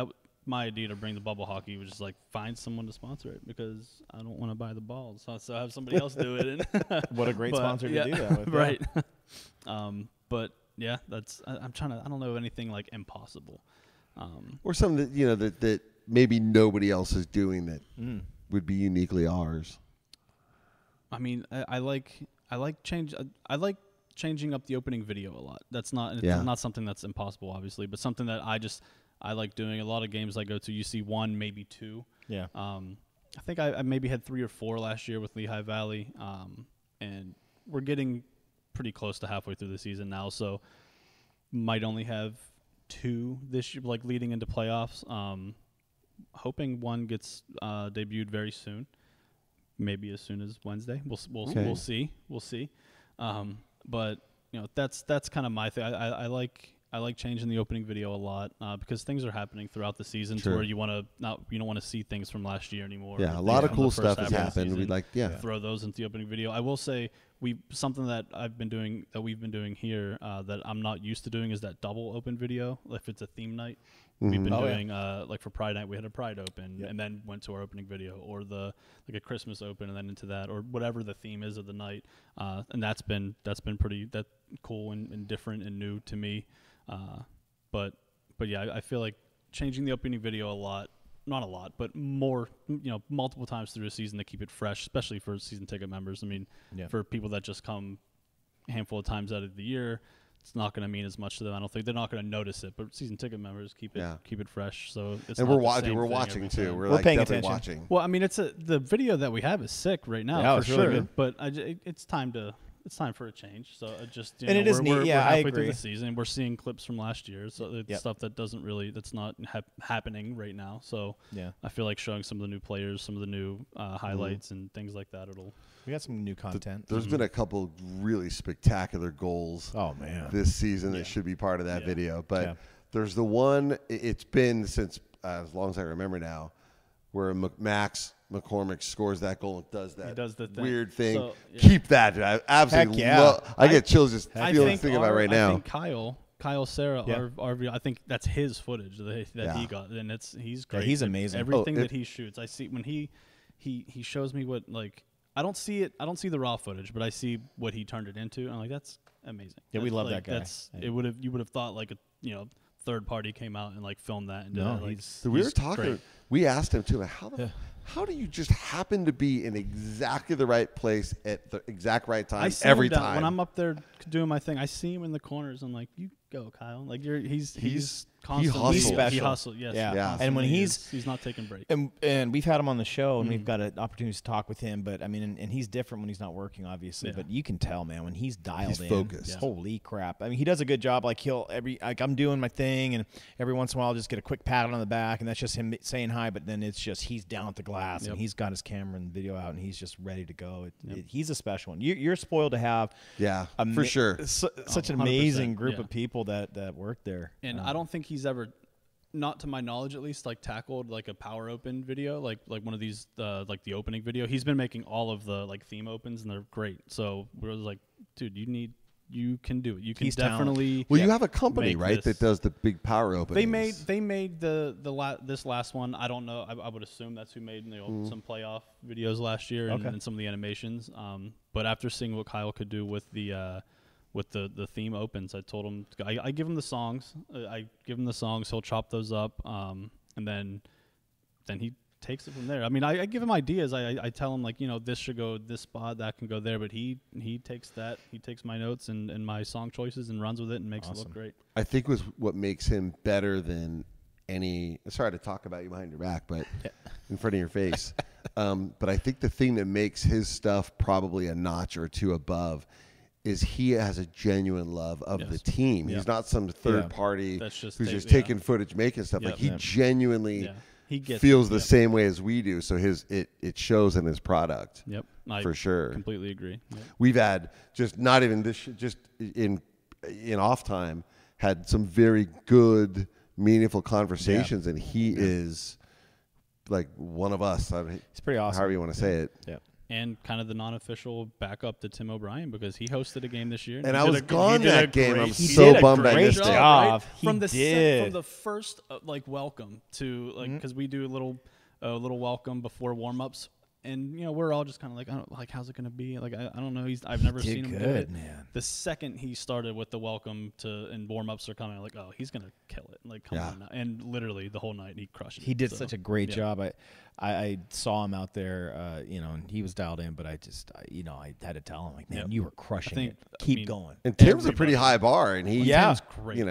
my idea to bring the bubble hockey was just find someone to sponsor it because I don't want to buy the balls, so have somebody else do it. What a great sponsor to do that with, right? But yeah, I'm trying to. I don't know anything impossible, or something that that maybe nobody else is doing that would be uniquely ours. I mean, I like changing up the opening video a lot. That's not something that's impossible, obviously, but something that I like doing. A lot of games I go to, you see one, maybe two. Yeah. I think I maybe had 3 or 4 last year with Lehigh Valley, and we're getting pretty close to halfway through the season now, so might only have 2 this year, leading into playoffs. Hoping one gets debuted very soon, maybe as soon as Wednesday. We'll see. But that's kind of my thing. I like changing the opening video a lot because things are happening throughout the season to where you don't want to see things from last year anymore. Yeah, a lot of cool stuff has happened. We'd throw those into the opening video. I will say something that we've been doing here that I'm not used to doing is that double open video. If it's a theme night, we've been doing for Pride Night we had a Pride open and then went to our opening video, or a Christmas open and then into that, or whatever the theme is of the night. And that's been pretty cool and different and new to me. But yeah, I feel like changing the opening video a lot, not a lot, but more, multiple times through a season to keep it fresh, especially for season ticket members. I mean, for people that just come a handful of times out of the year, it's not going to mean as much to them. I don't think they're not going to notice it, but season ticket members keep it fresh. So it's and we're watching too. We're paying definitely attention. Watching. Well, I mean, the video that we have is sick right now for sure. Really good. But it's time for a change. So just and it is neat. We're halfway I agree. through the season. We're seeing clips from last year, so it's stuff that that's not happening right now. So I feel like showing some of the new players, some of the new highlights and things like that. We got some new content. There's been a couple really spectacular goals. Oh man, this season that should be part of that video. But there's the one. It's been since as long as I remember now, where Max McCormick scores that goal and does the weird thing. So, Keep that. I absolutely love. I get chills just thinking about it right now. I think Kyle Serra, I think that's his footage that he got, and he's great. Yeah, he's amazing. Everything that he shoots, I see when he shows me what I don't see it. I don't see the raw footage, but I see what he turned it into. And I'm like, that's amazing. Yeah, we love that guy. You would have thought third party came out and like filmed that and did it. Like, So we were he's talking. great. We asked him too, like, how do you just happen to be in exactly the right place at the exact right time every time? When I'm up there doing my thing, I see him in the corners. I'm like, you go, Kyle. Like he's constantly hustles. He hustles. Yes. Yeah. And when he's not taking breaks. And we've had him on the show, and we've got an opportunity to talk with him. But I mean, and he's different when he's not working, obviously. Yeah. But you can tell, man, when he's dialed in, focused. Holy crap! I mean, he does a good job. Like I'm doing my thing, and every once in a while, I'll just get a quick pat on the back, and that's just him saying hi. But then it's just he's down at the glass, and he's got his camera and video out, and he's just ready to go. He's a special one. You're spoiled to have, for sure, such an amazing group of people that work there. And I don't think he's ever, not to my knowledge at least, like tackled like a power open video, like one of these like the opening video. He's been making all of the like theme opens, and they're great. So we're like, dude, you can do it. You can definitely. Well, you have a company, right, that does the big power openings. They made this last one. I don't know. I would assume that's who made some playoff videos last year and some of the animations. But after seeing what Kyle could do with the theme opens, I told him I give him the songs. He'll chop those up, and then he takes it from there. I mean, I give him ideas. I tell him, like, this should go this spot, that can go there, but he takes that. He takes my notes and my song choices and runs with it and makes it look great. I think was what makes him better than any. Sorry to talk about you behind your back, but in front of your face. But I think the thing that makes his stuff probably a notch or two above is he has a genuine love of the team. He's not some third party who's just taking footage, making stuff. Like he genuinely he feels the same way as we do. So it shows in his product. Yep, for sure. Completely agree. Yep. We've had just not even this, just in off time, had some very good, meaningful conversations, and he is like one of us. It's pretty awesome. However you want to say it. Yeah. And kind of the non-official backup to Tim O'Brien, because he hosted a game this year. And I was gone that game. I'm so bummed I missed it. Right? From the first welcome to because we do a little welcome before warm-ups. And we're all just kind of like, how's it going to be? Like, I don't know. I've never seen him do it. Man. The second he started with the welcome and warm-ups are coming, like, oh, he's going to kill it. Like, come on now. And literally the whole night he crushed it. He did such a great job. I saw him out there, and he was dialed in, but I had to tell him, like, man, you were crushing it. Keep going. And Tim's a pretty high bar, and Tim's great.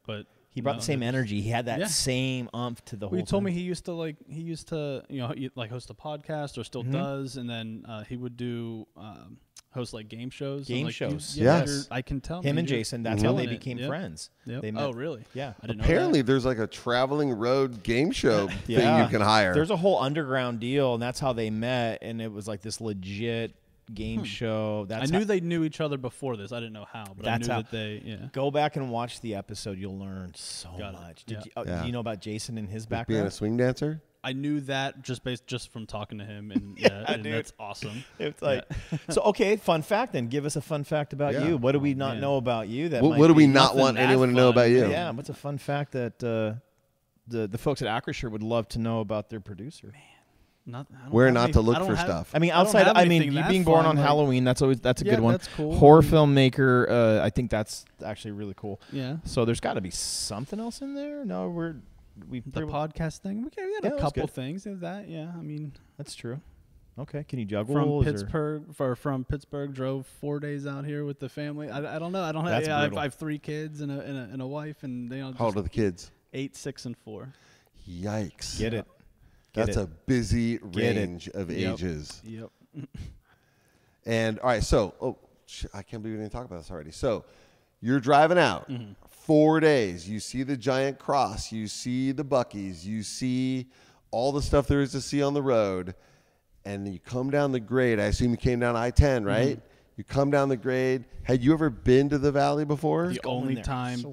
But he brought the same energy. He had that same umph to the whole. He told me he used to host a podcast, or still does, and then he would do host like game shows. Yes, I can tell. Him and Jason. That's how they became friends. Yep. They met. Oh, really? Yeah. I didn't Apparently, know that. there's like a traveling road game show thing you can hire. There's a whole underground deal, and that's how they met. And it was like this legit game show. I knew they knew each other before this. I didn't know how, but I knew that they. Go back and watch the episode. You'll learn so much. Do you know about Jason and his background? Being a swing dancer. I knew that just from talking to him, and and that's awesome. It's like so. Okay, fun fact. Then give us a fun fact about you. What do we not know about you? That what do we not want anyone to know about you? Yeah, what's a fun fact that the folks at Acrisure would love to know about their producer? Where not to look for stuff. I mean, outside. You being born on Halloween. That's a good one. That's cool. Horror filmmaker. I think that's actually really cool. Yeah. So there's got to be something else in there. No, the podcast thing. We had a couple things of that. Yeah, I mean that's true. Okay, can you juggle from Pittsburgh? Drove 4 days out here with the family. I don't know. I don't have. I have 3 kids and a wife, and how old are the kids? 8, 6, and 4. Yikes! Get it. That's a busy range of ages. Yep. And all right, so I can't believe we didn't talk about this already. So you're driving out 4 days. You see the giant cross. You see the Buc-ee's. You see all the stuff there is to see on the road. And you come down the grade. I assume you came down I-10, right? You come down the grade. Had you ever been to the valley before? The only time.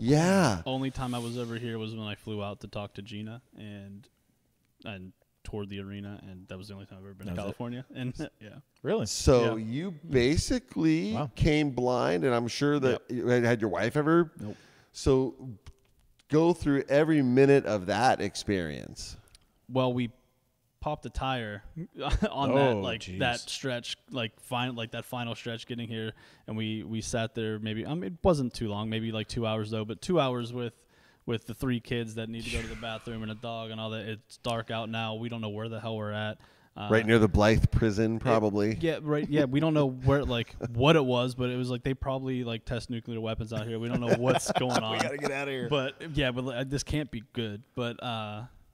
Only time I was ever here was when I flew out to talk to Gina and toured the arena, and that was the only time I've ever been to California. And really. So you basically came blind, and I'm sure that had your wife ever? Nope. So go through every minute of that experience. Well, we popped a tire on that stretch, that final stretch getting here, and we sat there maybe. It wasn't too long, maybe like 2 hours though, but 2 hours with with the 3 kids that need to go to the bathroom and a dog and all that. It's dark out now. We don't know where the hell we're at. Right near the Blythe prison, probably. Right. Yeah, we don't know where, like, what it was, but it was like they probably like test nuclear weapons out here. We don't know what's going on. We gotta get out of here. But yeah, this can't be good. But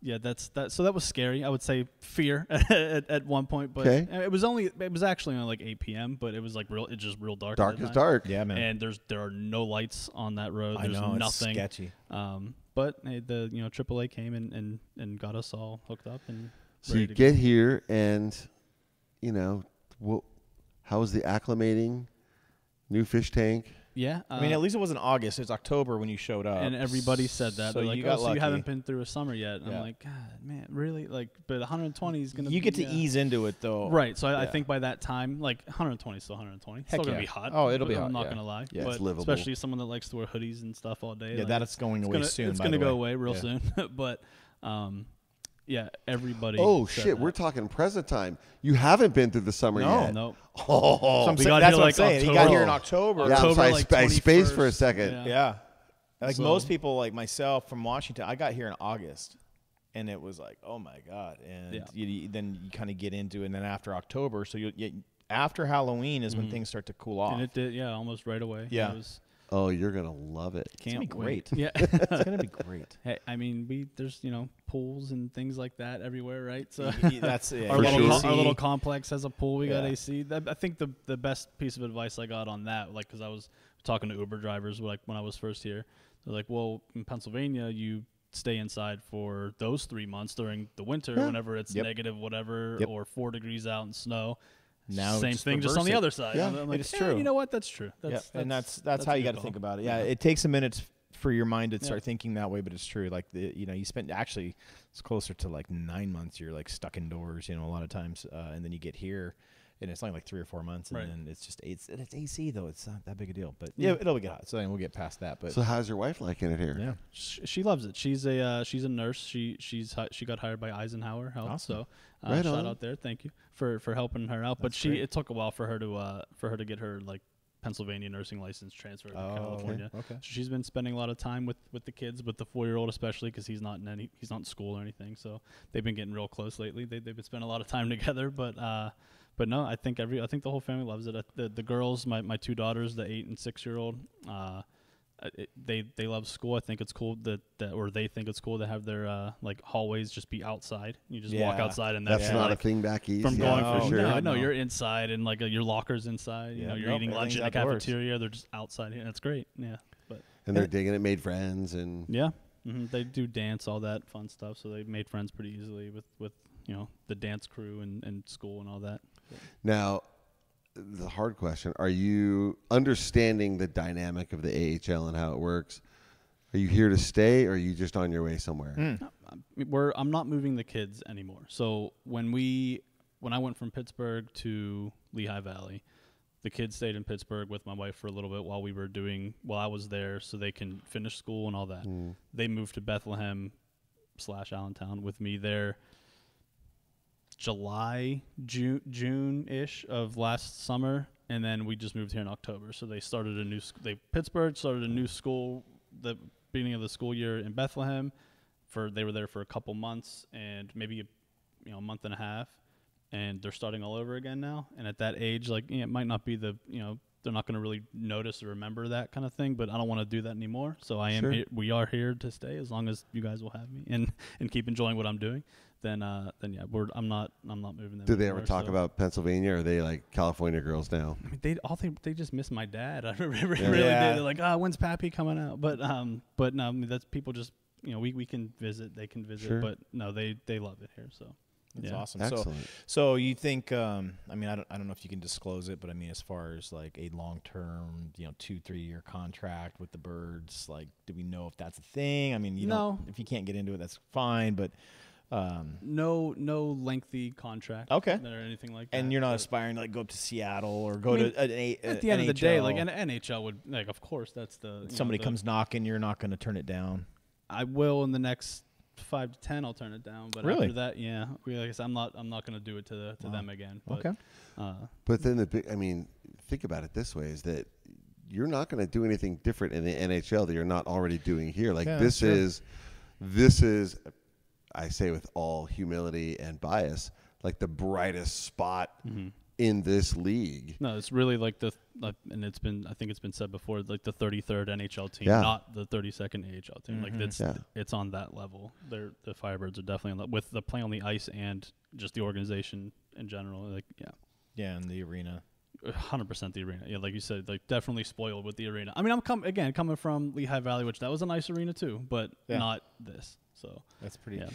yeah, that's that. So that was scary. I would say fear at one point, but it was actually only like 8 p.m. But it was like it's just real dark. Dark is dark. Yeah, man. And there are no lights on that road. I There's know, nothing. it's sketchy. But hey, the AAA came and got us all hooked up and. So you get here, and how was the acclimating? New fish tank. Yeah, I mean, at least it wasn't August. It was October when you showed up. And everybody said that. So They're like, you got so lucky. you haven't been through a summer yet. And I'm like, God, man, really? Like, but 120 is gonna. You get to ease into it though. Right. So I think by that time, like 120 is still 120. It's still gonna be hot. Oh, it'll be hot. I'm not gonna lie. Yeah, but it's livable. especially someone that likes to wear hoodies and stuff all day. Yeah, like, that's going away soon. It's gonna go away real soon. But yeah, everybody. Oh said shit, that. we're talking present time. You haven't been through the summer yet. No. Oh, We got that's here what like I'm saying. He got here in October. yeah, I'm October, sorry, like I spaced for a 21st. second. Yeah. Like So- most people, like myself from Washington, I got here in August, and it was like, oh my god. And then you kind of get into it, and then after October, so after Halloween is when things start to cool off. And it did, almost right away. Yeah. It was, Oh, you're gonna love it. can't gonna be wait. great. Yeah. It's gonna be great. Hey, I mean, there's pools and things like that everywhere, right? So That's it. our, For little, sure. our little complex has a pool. We got Yeah. AC. I think the best piece of advice I got on that, like, because I was talking to Uber drivers, like when I was first here, they're like, well, in Pennsylvania, you stay inside for those 3 months during the winter, whenever it's negative whatever or 4 degrees out and snow. Now Same just thing, just reverse on the it. other side. Yeah, I'm like, it's true. You know what? That's true. That's how a you good got to call. think about it. Yeah, it takes a minute for your mind to start thinking that way, but it's true. Like you spend actually it's closer to like 9 months. You're like stuck indoors, a lot of times, and then you get here, and it's only like 3 or 4 months, and then it's just it's AC though. It's not that big a deal, but it'll get hot. So then we'll get past that. But So how's your wife liking it here? yeah, She loves it. She's a nurse. She got hired by Eisenhower Health. Awesome. So Right shout on. out there. Thank you for helping her out. But great. it took a while for her to get her like Pennsylvania nursing license transferred to California. okay. So she's been spending a lot of time with the kids, with the 4-year-old especially, because he's not in school or anything. So they've been getting real close lately. They've been spending a lot of time together. But no, I think the whole family loves it. The girls, my 2 daughters, the 8 and 6-year-old, they love school. I think it's cool that or they think it's cool to have their like hallways just be outside. You just walk outside, and That's not like, a thing back east. from going for from sure. no, you're inside, and like your locker's inside. You're eating lunch in the everything's outdoors. cafeteria. They're just outside here, and it's great. Yeah, but And they're digging it, made friends, and yeah, they do dance, all that fun stuff. So they made friends pretty easily with the dance crew and school and all that. now the hard question: are you understanding the dynamic of the AHL and how it works? Are you here to stay, or are you just on your way somewhere? I'm not moving the kids anymore. So when I went from Pittsburgh to Lehigh Valley, the kids stayed in Pittsburgh with my wife for a little bit while I was there, so they can finish school and all that. They moved to Bethlehem / Allentown with me there June-ish of last summer, and then we just moved here in October. So they started Pittsburgh started a new school the beginning of the school year in Bethlehem. They were there for a couple months and maybe a month and a half, and they're starting all over again now. And at that age, like, it might not be they're not going to really notice or remember that kind of thing, but I don't want to do that anymore. So we are here to stay as long as you guys will have me and keep enjoying what I'm doing. Then yeah, I'm not moving them. Do they ever anymore, talk so. about Pennsylvania, or are they like California girls now? I mean, they just miss my dad. I really did. Yeah. They're like, when's Pappy coming out? But no, I mean, that's people just we can visit, they can visit, Sure. but no, they love it here. So that's awesome. Excellent. So you think? I mean, I don't know if you can disclose it, but I mean, as far as like a long-term, 2-3 year contract with the Birds, like, do we know if that's a thing? I mean, if you can't get into it, that's fine, but. No lengthy contract. Okay. Or anything like that. And you're not aspiring to like go up to Seattle or go to at the end of the day, like an NHL would, like, of course, that's somebody comes knocking, you're not going to turn it down. I will in the next 5 to 10. I'll turn it down, but Really? after that, yeah, like I said, I'm not going to do it to them again. But, Okay. But then I mean, think about it this way: is that you're not going to do anything different in the NHL that you're not already doing here. Like this sure. is, I say with all humility and bias, like the brightest spot in this league. No, it's really like and I think it's been said before, like the 33rd NHL team, not the 32nd AHL team. Like it's on that level. The Firebirds are definitely on that, with the play on the ice and just the organization in general. Like and the arena. 100% the arena. Yeah, like you said, like definitely spoiled with the arena. I mean, I'm coming from Lehigh Valley, which that was a nice arena too, but not this. So that's pretty. Yeah.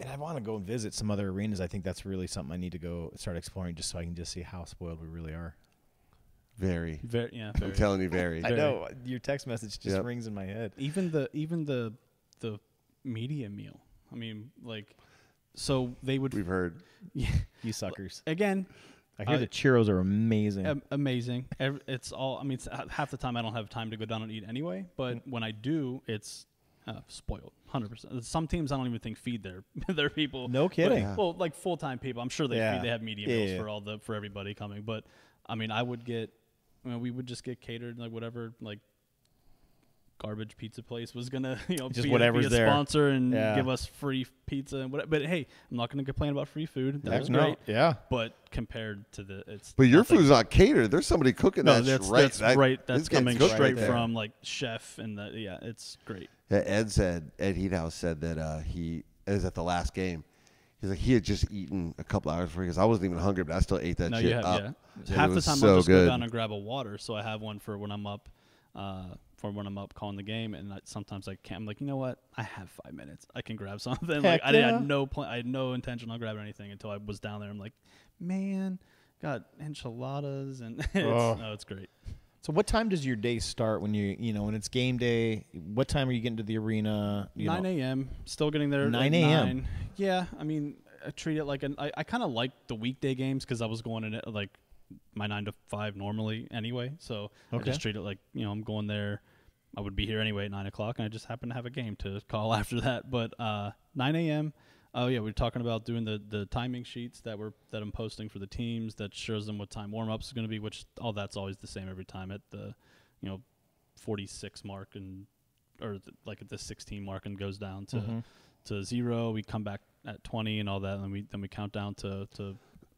And I want to go and visit some other arenas. I think that's really something I need to go start exploring, just so I can just see how spoiled we really are. Very. Very. I'm telling you, very. I know your text message just rings in my head. Even the media meal. I mean, like, so they would. We've heard. Yeah. You suckers. Again. I hear the churros are amazing. Amazing. It's all. I mean, it's, half the time I don't have time to go down and eat anyway. But when I do, it's spoiled. 100%. Some teams I don't even think feed their people. No kidding. But, well, like full-time people, I'm sure they have media meals for everybody coming. But I mean, we would just get catered, like whatever, like garbage pizza place was gonna, just be whatever's a there. sponsor and give us free pizza and whatever. But hey, I'm not gonna complain about free food. That was great. Yeah. But compared to but your food's not catered. There's somebody cooking that. That's coming straight from like chef, and it's great. Yeah, Ed Heathouse said that he is at the last game. He's like, he had just eaten a couple hours before, because I wasn't even hungry, but I still ate that shit up. Yeah. Half the time I'll just go down and grab a water, so I have one for when I'm up. Calling the game, and sometimes I can't. I'm like, you know what? I have 5 minutes. I can grab something. Like I had no intention on grabbing anything until I was down there. I'm like, man, got enchiladas, and it's great. So what time does your day start when when it's game day? What time are you getting to the arena? 9 a.m. Still getting there. 9 a.m. Yeah, I mean, I treat it like I kind of like the weekday games, because I was going in it like my 9 to 5 normally anyway. So I just treat it like, I'm going there. I would be here anyway at 9 o'clock, and I just happen to have a game to call after that. But 9 a.m. Oh yeah, we were talking about doing the timing sheets that I'm posting for the teams, that shows them what time warm-ups is going to be, which all that's always the same every time at the 46 mark, or at the 16 mark, and goes down to 0. We come back at 20 and all that, and then we count down to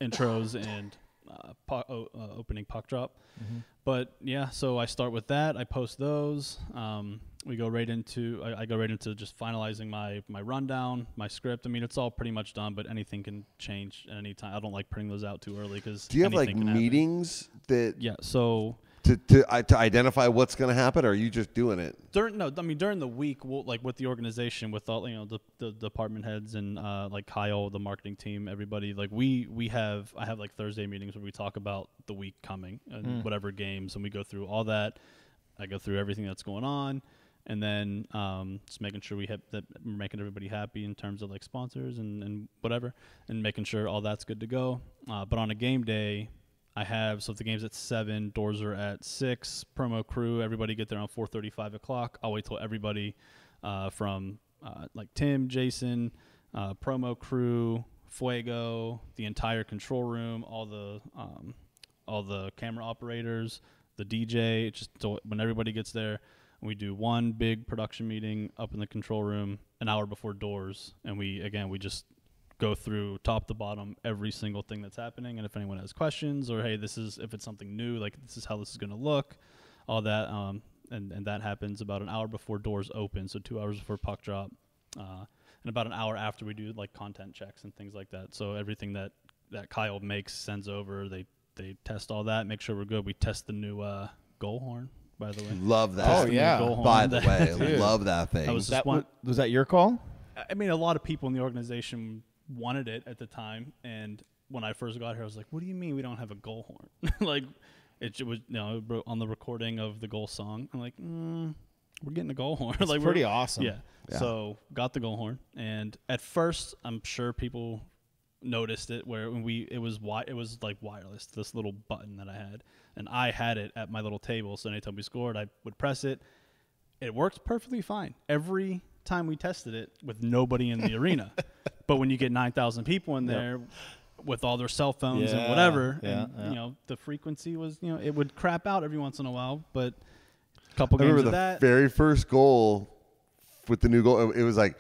intros and opening puck drop. But yeah, so I start with that. I post those. We go right into I go right into just finalizing my rundown, my script. I mean, it's all pretty much done, but anything can change at any time. I don't like putting those out too early, because do you have like meetings that so to identify what's going to happen, or are you just doing it during the week, we'll, like with the organization, with all the department heads and like Kyle, the marketing team, everybody, like I have like Thursday meetings where we talk about the week coming and whatever games, and we go through all that. I go through everything that's going on, and then just making sure we're making everybody happy in terms of like sponsors and whatever, and making sure all that's good to go. But on a game day, so if the game's at 7, doors are at 6, promo crew, everybody get there around 4:30, 5 o'clock. I'll wait till everybody from like Tim, Jason, promo crew, Fuego, the entire control room, all the camera operators, the DJ, just so when everybody gets there, we do one big production meeting up in the control room an hour before doors, and we just go through top to bottom every single thing that's happening, and if anyone has questions, or hey, if it's something new, like this is how this is going to look, all that, and that happens about an hour before doors open, so 2 hours before puck drop, and about an hour after we do like content checks and things like that. So everything that Kyle sends over, they test all that, make sure we're good. We test the new goal horn, by the way. Love that. Oh yeah. By the way, love that thing. Was that your call? I mean, a lot of people in the organization wanted it at the time, and when I first got here, I was like, what do you mean we don't have a goal horn? Like it was on the recording of the goal song, I'm like, we're getting a goal horn. It's like pretty awesome. Yeah. So got the goal horn, and at first I'm sure people noticed it where it was like wireless, this little button that I had, and I had it at my little table, so anytime we scored I would press it. It worked perfectly fine every time we tested it with nobody in the arena. But when you get 9,000 people in there, with all their cell phones and whatever. And, the frequency was, it would crap out every once in a while, but a couple games of that. I remember the very first goal with the new goal. It was like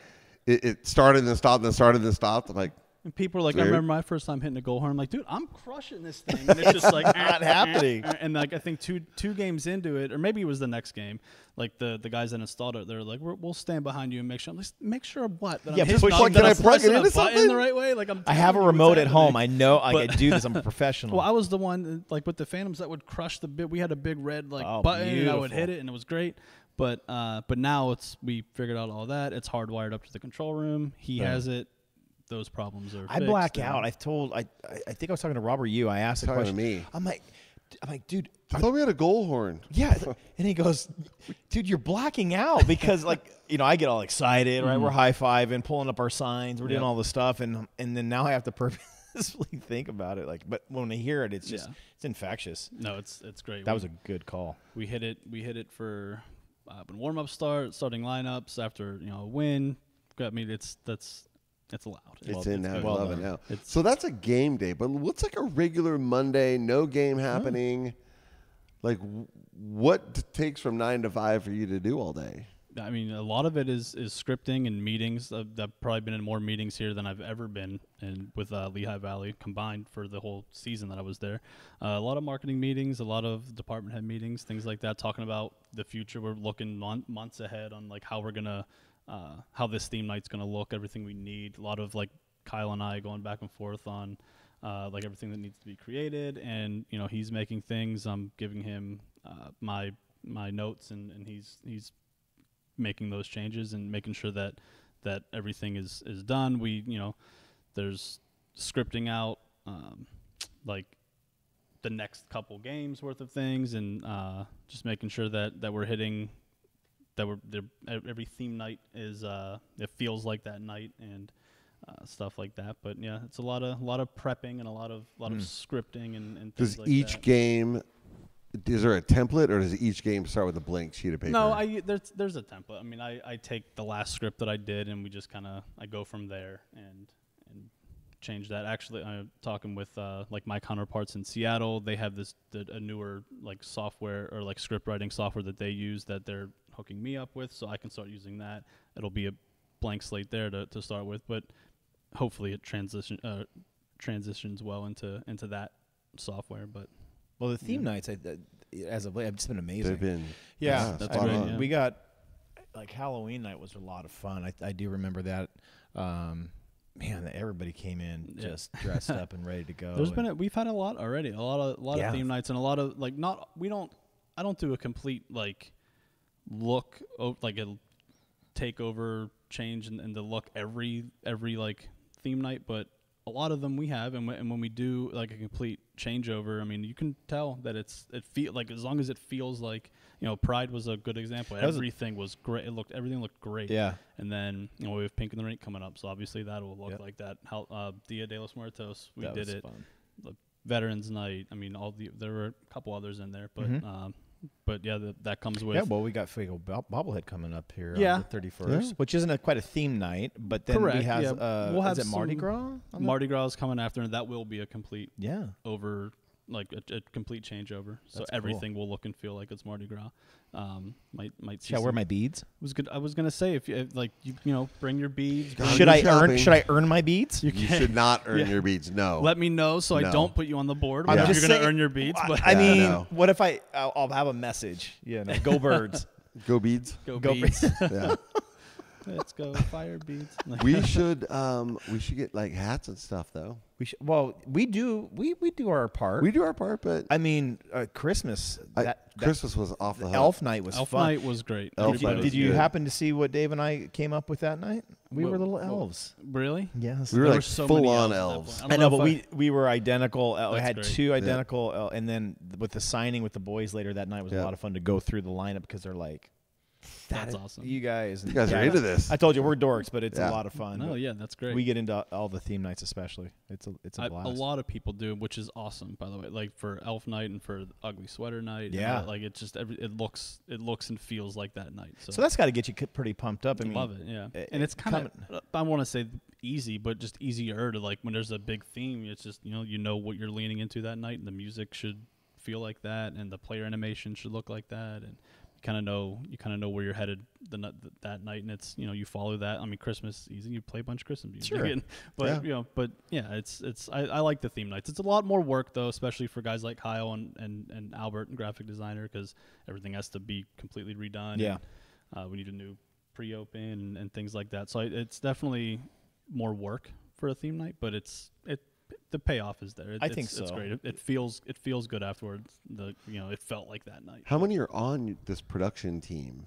it started and then stopped and then started and then stopped. I'm like, and people are like, I remember my first time hitting a goal horn. I'm like, dude, I'm crushing this thing. And it's just like not happening. And like I think two games into it, or maybe it was the next game, like the guys that installed it, they're like, we'll stand behind you and make sure. I'm like, make sure of what? That I'm push. Can I plug it into something the right way? Like I have a remote at home. I know I can do this. I'm a professional. Well, I was the one like with the Phantoms that would crush the bit. We had a big red button, and I would hit it, and it was great. But now we figured out all that. It's hardwired up to the control room. He has it. Those problems are I fixed. black out. I think I was talking to Robert Yu. I asked a question. To me. I'm like, dude. I thought we had a goal horn. Yeah. And he goes, dude, you're blacking out because I get all excited, right? We're high-fiving, pulling up our signs. We're doing all this stuff. And then now I have to purposely think about it. But when I hear it, it's just, it's infectious. No, it's great. That was a good call. We hit it for when warm-up starting lineups after, a win. I mean, it's allowed. It's in now. Love it now. So that's a game day. But what's like a regular Monday, no game happening? Like what takes from 9 to 5 for you to do all day? I mean, a lot of it is scripting and meetings. I've probably been in more meetings here than I've ever been and with Lehigh Valley combined for the whole season that I was there. A lot of marketing meetings, a lot of department head meetings, things like that, talking about the future. We're looking months ahead on like how we're going to how this theme night's going to look, everything we need. A lot of like Kyle and I going back and forth on like everything that needs to be created, and he's making things. I'm giving him my notes, and he's making those changes and making sure that everything is done. We there's scripting out like the next couple games worth of things, and just making sure that we're hitting. That every theme night is it feels like that night and stuff like that. But yeah, it's a lot of prepping and a lot of scripting and things does like each that. game, is there a template, or does each game start with a blank sheet of paper? No, there's a template. I mean, I take the last script that I did and we just I go from there and change that. Actually, I'm talking with like my counterparts in Seattle. They have a newer like software or like script writing software that they use that they're hooking me up with, so I can start using that. It'll be a blank slate there to start with, but hopefully it transitions well into that software. But the theme nights, as of late, have just been amazing. They've been that's great. Yeah. We got like Halloween night was a lot of fun. I do remember that. Man, everybody came in just dressed up and ready to go. We've had a lot already. A lot of theme nights and a lot of like I don't do a complete like look like a takeover change and the look every like theme night, but a lot of them we have, and when we do like a complete changeover, I mean, you can tell that it feel like, as long as it feels like, Pride was a good example. Everything was great. Everything looked great. Yeah. And then we have Pink in the Rink coming up, so obviously that will look like that. Dia de los Muertos, we did it. Fun. The Veterans Night. I mean, there were a couple others in there, but yeah, that comes with. Yeah, well, we got Fuego Bobblehead coming up here on the 31st, which isn't quite a theme night, but then we have, we'll have Mardi Gras? Mardi Gras is coming after, and that will be a complete over, like a complete changeover. So everything will look and feel like it's Mardi Gras. Might see. Shall I wear my beads? I was gonna say if you bring your beads. Should I earn my beads? You should not earn your beads. No. Let me know so I don't put you on the board. I'm If just you're gonna saying, earn your beads. But I mean, what if I'll have a message? Go Birds. Go Beads. Go beads. Yeah. Let's go fire beads. We should get like hats and stuff though. We do our part. We do our part, but I mean, Christmas. Christmas was off the hook. Elf night was Elf fun. night was great. Did you happen to see what Dave and I came up with that night? We were little elves. Really? Yes. We were like so full many on elves. elves. I know, but we were identical. We had great. two identical, and then with the signing with the boys later that night was a lot of fun to go through the lineup because they're like, That's awesome. You guys are into this. I told you we're dorks, but it's a lot of fun. Oh yeah, that's great. We get into all the theme nights, especially. It's a blast. A lot of people do, which is awesome, by the way. Like for Elf Night and for Ugly Sweater Night. Yeah. Like it's just it looks and feels like that night. So that's got to get you pretty pumped up. I mean, love it. Yeah. And it's kind of, I want to say, easy, but just easier to, like, when there's a big theme, it's just, you know what you're leaning into that night, and the music should feel like that, and the player animation should look like that, and you kind of know where you're headed that night, and it's, you follow that. I mean, Christmas easy, you play a bunch of Christmas music, sure. but it's I like the theme nights. It's a lot more work though, especially for guys like Kyle and Albert, and graphic designer, because everything has to be completely redone. Yeah, and, we need a new pre-open and things like that. So it's definitely more work for a theme night, but the payoff is there. I think so. It's great. It feels good afterwards. It felt like that night. How many are on this production team?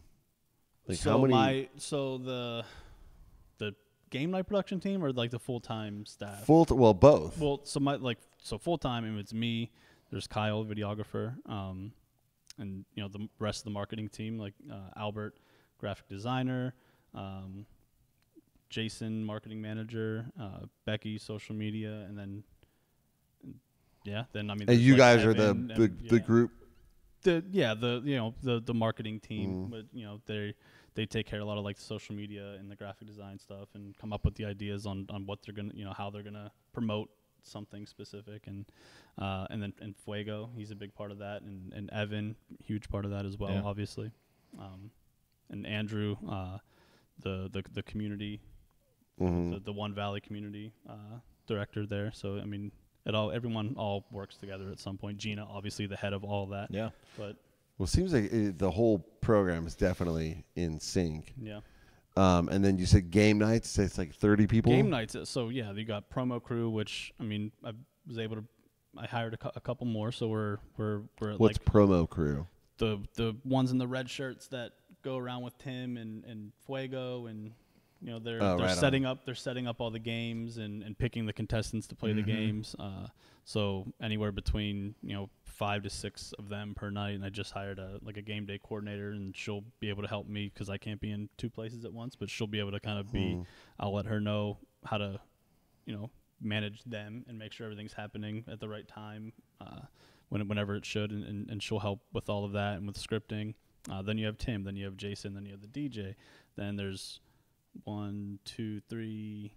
Like, so how many? The game night production team, or like the full-time staff? Both. Well, so full-time, and it's me. There's Kyle, videographer, and the rest of the marketing team, like Albert, graphic designer, Jason, marketing manager, Becky, social media, and then I mean. And you guys are Evan, the group. The marketing team, but they take care of a lot of like the social media and the graphic design stuff, and come up with the ideas on what they're gonna, how they're gonna promote something specific, and then Fuego, he's a big part of that, and Evan, huge part of that as well, obviously, and Andrew, the community. The One Valley community director there. So I mean, everyone all works together at some point. Gina, obviously the head of all of that. Yeah. But Well, it seems like the whole program is definitely in sync. yeah. And then you said game nights. So it's like 30 people. Game nights. So yeah, you got promo crew, which I mean, I hired a couple more. So we're What's like promo crew? The ones in the red shirts that go around with Tim and Fuego, and they're setting up all the games and picking the contestants to play the games. So anywhere between 5 to 6 of them per night, and I just hired a game day coordinator, and she'll be able to help me because I can't be in 2 places at once, but she'll be able to kind of be. I'll let her know how to manage them and make sure everything's happening at the right time whenever it should, and she'll help with all of that and with scripting. Then you have Tim, then you have Jason, then you have the DJ, then there's 1, 2, 3.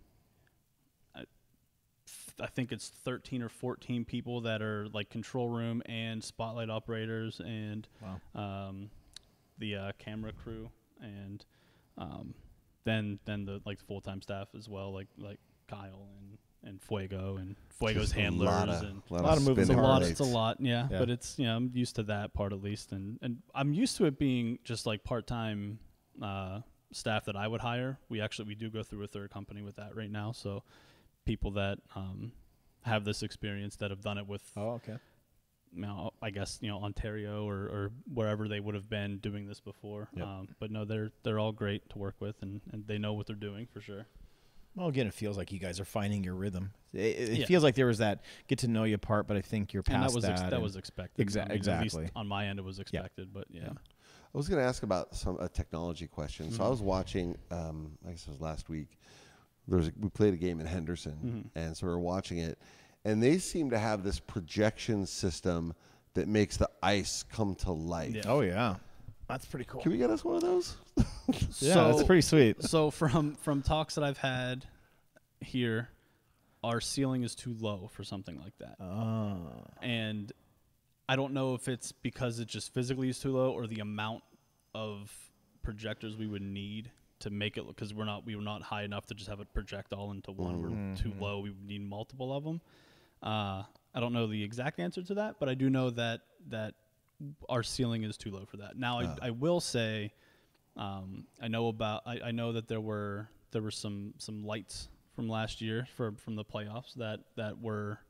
I think it's 13 or 14 people that are like control room and spotlight operators, and the camera crew, and then the like full-time staff as well, like Kyle and Fuego, and Fuego's Just handlers, a lot of moving parts. It's a lot, yeah. But it's I'm used to that part at least, and I'm used to it being just like part-time staff that I would hire. We do go through a third company with that right now, so people that have this experience, that have done it with I guess Ontario or wherever they would have been doing this before. But no, they're all great to work with, and they know what they're doing for sure. Well, again, it feels like you guys are finding your rhythm. It feels like there was that get to know you part, but I think you're past that. That was expected. Exactly. At least on my end, it was expected. But yeah. I was going to ask about a technology question. So I was watching, I guess it was last week. We played a game in Henderson, and so we were watching it, and they seem to have this projection system that makes the ice come to life. Yeah. Oh yeah, that's pretty cool. Can we get us one of those? That's pretty sweet. So from talks that I've had here, our ceiling is too low for something like that. And I don't know if it's because it just physically is too low, or the amount of projectors we would need to make it, because we were not high enough to just have it project all into one. We're too low. We would need multiple of them. I don't know the exact answer to that, but I do know that our ceiling is too low for that. Now, I will say, I know that there were some lights from last year from the playoffs that were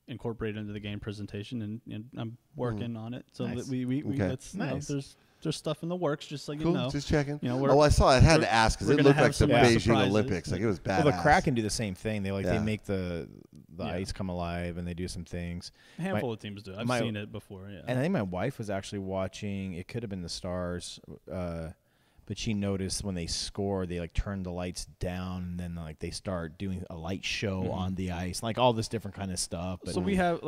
incorporated into the game presentation, and I'm working on it. So nice. that we that's nice. There's stuff in the works, just so Cool. you know. Just checking. I saw. I had to ask because it looked like some Beijing surprises. Olympics. Like it was badass. Well, the Kraken do the same thing. They Yeah. make the ice come alive, and they do some things. A handful of teams do. I've seen it before. Yeah. And I think my wife was actually watching. It could have been the Stars, but she noticed when they score, they like turn the lights down, and then like they start doing a light show on the ice, like all this different kind of stuff. But so we have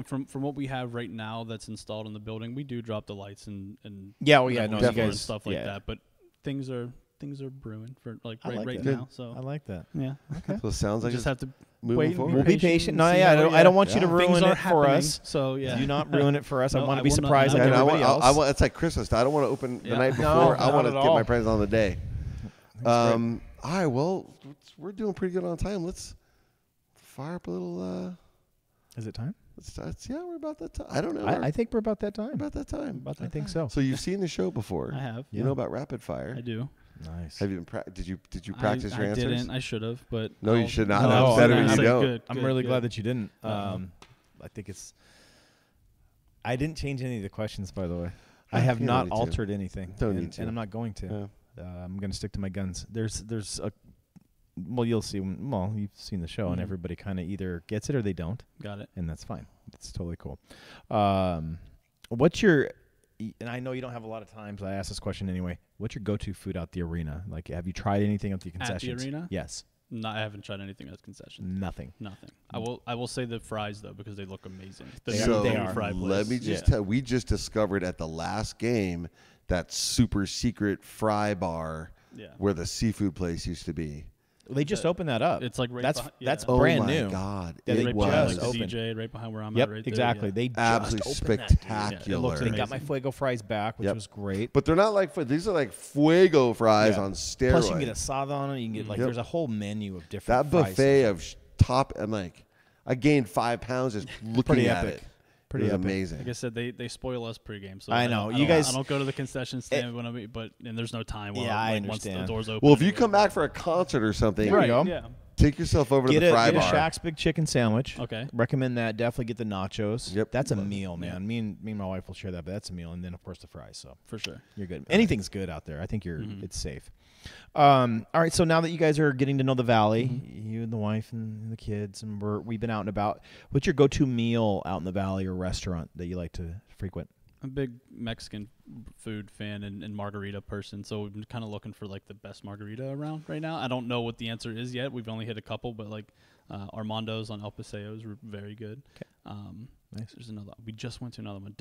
from what we have right now that's installed in the building, we do drop the lights and no, and you guys, stuff like that. But things are things are brewing for I right like that. now. So I like that. yeah, Okay. So it sounds we like just have to moving wait. forward. We'll be patient. No, see yeah, how- I don't want you to Yeah. Things ruin are it for happening, us. So yeah, Do not ruin it for us. I No, want I to be will not- surprised not like And everybody else. I want, it's like Christmas. I don't want to open the Yeah. night No, before. I not want at to get my all. presents on the day. great. All right, well, we're doing pretty good on time. Let's fire up a little. Is it time? Yeah, we're about that time. I don't know. I think we're about that time. about that time. I think so. So you've seen the show before. I have. You know about rapid fire. I do. Nice. Have you been? Did you practice your I answers? didn't. I should have, but No, you I'll- should not. No, That's I'm better gonna you say don't. Good, I'm good, really good. glad that you didn't. Uh-huh. I think it's. I didn't change any of the questions, by the way. I Yeah, have you don't not need to. altered anything. Don't and, need to. and I'm not going to. Yeah. I'm going to stick to my guns. There's a. Well, you'll see. Well, you've seen the show, and Mhm. everybody kind of either gets it or they don't, Got it. and that's fine. It's totally cool. What's your? And I know you don't have a lot of time, so I ask this question anyway. What's your go-to food out the arena? Like, have you tried anything at the concessions? arena? Yes. No, I haven't tried anything as concession. Nothing. Nothing. I will say the fries though because they look amazing. The So they are. fried let place. me just Yeah. tell. We just discovered at the last game that super secret fry bar Yeah. where the seafood place used to be. They just opened that up. It's like right that's behind- that's yeah. brand oh my new. God! Yeah, it they right was behind just like opened. the DJ, right behind where I'm Yep, at. Right exactly. There, They just absolutely opened that, dude. spectacular. It looks They got my amazing. fuego fries back, which Yep. was great. But they're not like these are like fuego fries Yeah. on steroids. Plus, you can get asada on it. You can get like Yep. there's a whole menu of that different fries. buffet of top. I'm like, I gained 5 pounds just looking Pretty at epic. it. Pretty it was epic. amazing. Like I said, they spoil us pregame. So I know. don't- You guys- I don't go to the concession stand when and there's no time. Yeah, I once the understand. doors open. Well, if you anyway. come back for a concert or something, There you go. Yeah. take yourself over Get to the fry get a bar. Shaq's Big Chicken Sandwich. Okay. Recommend that. Definitely get the nachos. Yep. That's a Love it. meal, man. Me and my wife will share that, but that's a meal. And then of course the fries. So For sure. you're good. Anything's good out there. I think Mhm. it's safe. All right. So now that you guys are getting to know the valley, Mm-hmm. you and the wife and the kids, and we've been out and about. What's your go-to meal out in the valley or restaurant that you like to frequent? I'm a big Mexican food fan and margarita person, so we've been kind of looking for like the best margarita around right now. I don't know what the answer is yet. We've only hit a couple, but like Armando's on El Paseo is very good. Nice. There's another. We just went to another one.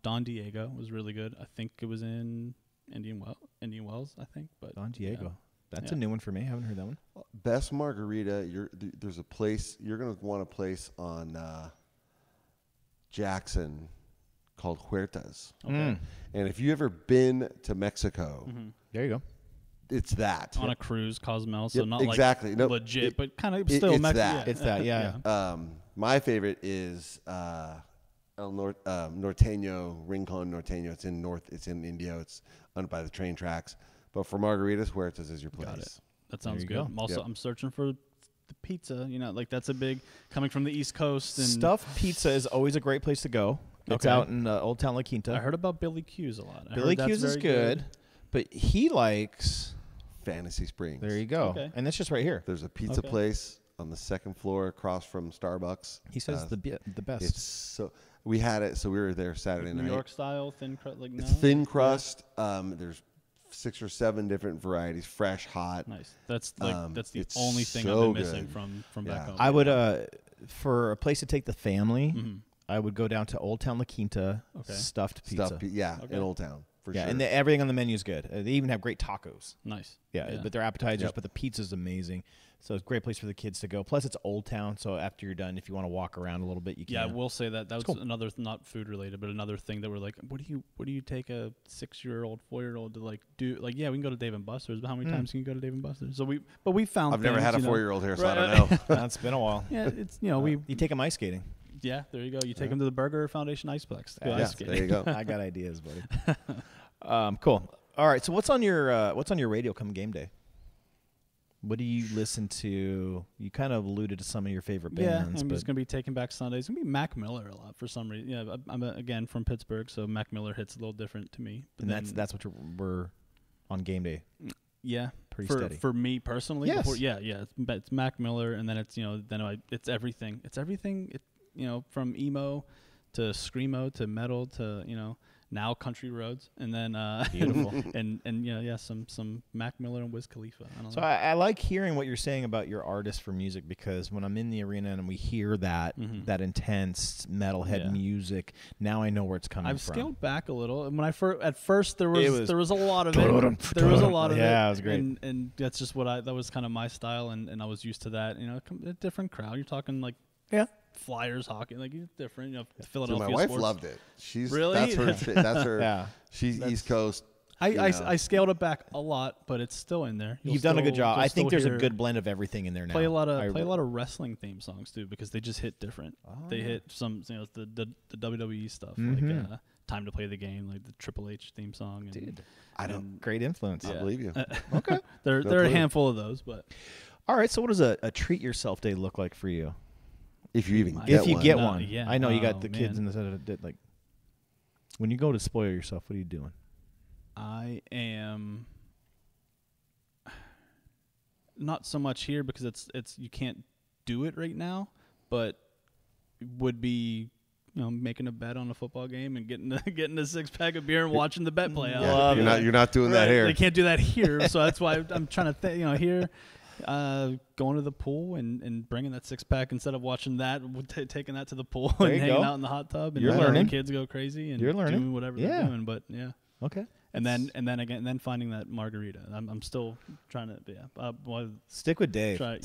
Don Diego was really good. I think it was in Indian Wells, I think. But Don Diego. yeah. That's Yeah. a new one for me. I haven't heard that one. Best margarita. There's a place you're gonna want a place on Jackson called Huertas. Okay. And if you ever been to Mexico, Mhm. There you go. it's that. On a cruise, Cozumel, so Yep, not exactly. like Nope. legit, but kind of it- still it's Mexican. that. It's that, yeah. My favorite is El Norteño, Rincon Norteño. It's in Indio. It's under by the train tracks. But for margaritas, Huertas is your place. Got it. That sounds you good. go. I'm also Yep. I'm searching for the pizza. You know, like that's a big coming from the East Coast. And Stuffed pizza is always a great place to go. It's Okay. out in Old Town La Quinta. I heard about Billy Q's a lot. I Billy heard that's Q's is very good, but he likes. Fantasy Springs. There you go. Okay. And that's just right here. There's a pizza Okay. place on the second floor across from Starbucks. He says the best. It's so we had it. So we were there Saturday New night. York style thin crust, like It's no? thin crust. There's 6 or 7 different varieties, fresh, hot. Nice. That's like that's the it's only thing so I've been missing good. from back Yeah. home. I would for a place to take the family. Mhm. I would go down to Old Town La Quinta. Okay. Stuffed pizza. Okay. In Old Town for Yeah, sure. and everything on the menu is good. They even have great tacos. Nice. Yeah, but they're appetizers, Yep. but the pizza's amazing. So it's a great place for the kids to go. Plus, it's Old Town, so after you're done, if you want to walk around a little bit, you can. Yeah, I will say that was cool. another not food related, but another thing that we're like, what do you take a 6-year-old, 4-year-old to like do? Like, yeah, we can go to Dave and Buster's, but how many times can you go to Dave and Buster's? So we found. I've never things, had a you know. 4-year-old here, so I Right. don't know. That's been a while. Yeah, it's we You take them ice skating. yeah. There you go. You take them to the Burger Foundation Iceplex. Go Yeah, ice there skating. you go. I got ideas, buddy. Cool. All right. So what's on your radio come game day? What do you listen to? You kind of alluded to some of your favorite Yeah, bands. I'm but just gonna be taking back Sundays. It's gonna be Mac Miller a lot for some reason. Yeah, I'm again from Pittsburgh, so Mac Miller hits a little different to me. But and then- that's what we're on game day. yeah, pretty for steady. for me personally. Yes. It's Mac Miller, and then it's it's everything. It's everything. From emo to screamo to metal to now Country Roads, and then Beautiful. and some Mac Miller and Wiz Khalifa. I don't So know. I like hearing what you're saying about your artist for music, because when I'm in the arena and we hear that that intense metalhead music, now I know where it's coming I've from. scaled back a little. And when I at first there was a lot of it. There was a lot of it. Yeah, it was great. And that's just that was kind of my style, and I was used to that. A different crowd. You're talking like Flyers hockey, like it's different. Philadelphia. Dude, my wife sports. loved it. She's Really? That's her. Yeah. She's East Coast. I scaled it back a lot, but it's still in there. You've done a good job. You'll I think still there's a hear- good blend of everything in there now. play a lot of wrestling theme songs too, because they just hit different. They hit some the WWE stuff like Time to Play the Game, like the Triple H theme song. And, Dude, don't. Great influence. I believe you. Okay. there are a handful of those, but All right. So what does a treat yourself day look like for you? If you even If you one. get No, one, yeah. I know you got Oh, the kids man. in the like. When you go to spoil yourself, what are you doing? I am not so much here because it's you can't do it right now, but would be making a bet on a football game and getting a 6-pack of beer and watching the bet play out. Yeah, you're not doing that here. They can't do that here, so that's why I'm trying to here. Going to the pool and bringing that 6-pack instead of watching that, taking that to the pool There and you hanging go. out in the hot tub and You're letting learning. the kids go crazy and You're learning. doing whatever Yeah. they're doing. But yeah, Okay. and then finding that margarita. I'm still trying to Stick with Dave. try.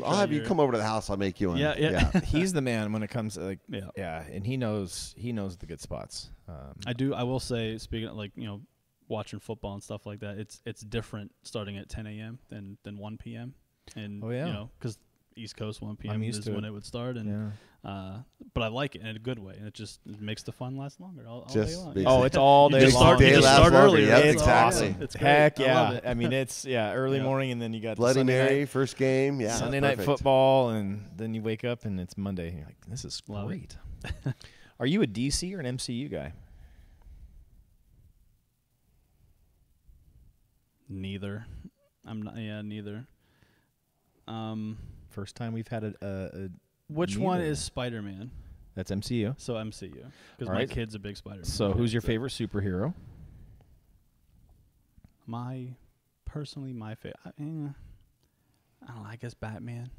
I'll have you come over to the house. I'll make you one. Yeah. He's the man when it comes to like Yeah. and he knows the good spots. I will say, speaking of watching football and stuff like that, it's different starting at 10 a.m. than 1 p.m. And because East Coast 1 p.m. used is to when it. it would start, and but I like it in a good way, and it makes the fun last longer all day Just long. makes Oh, it's all You day just long. start, you Day just lasts start longer. early. Yep, It's exactly. awesome. It's great. Heck I yeah! love it. I mean, it's early Yeah. morning, and then you got Bloody Sunday Mary, night, first game. Yeah. Sunday night perfect. football, and then you wake up and it's Monday. And you're like, this is Love great. Are you a DC or an MCU guy? Neither. I'm not. Yeah, neither. First time we've had a Which one neither. is Spider-Man? That's MCU. So MCU, because All my right. kid's a big Spider-Man. So fan, who's your favorite superhero? Personally, my favorite. I don't know. I guess Batman.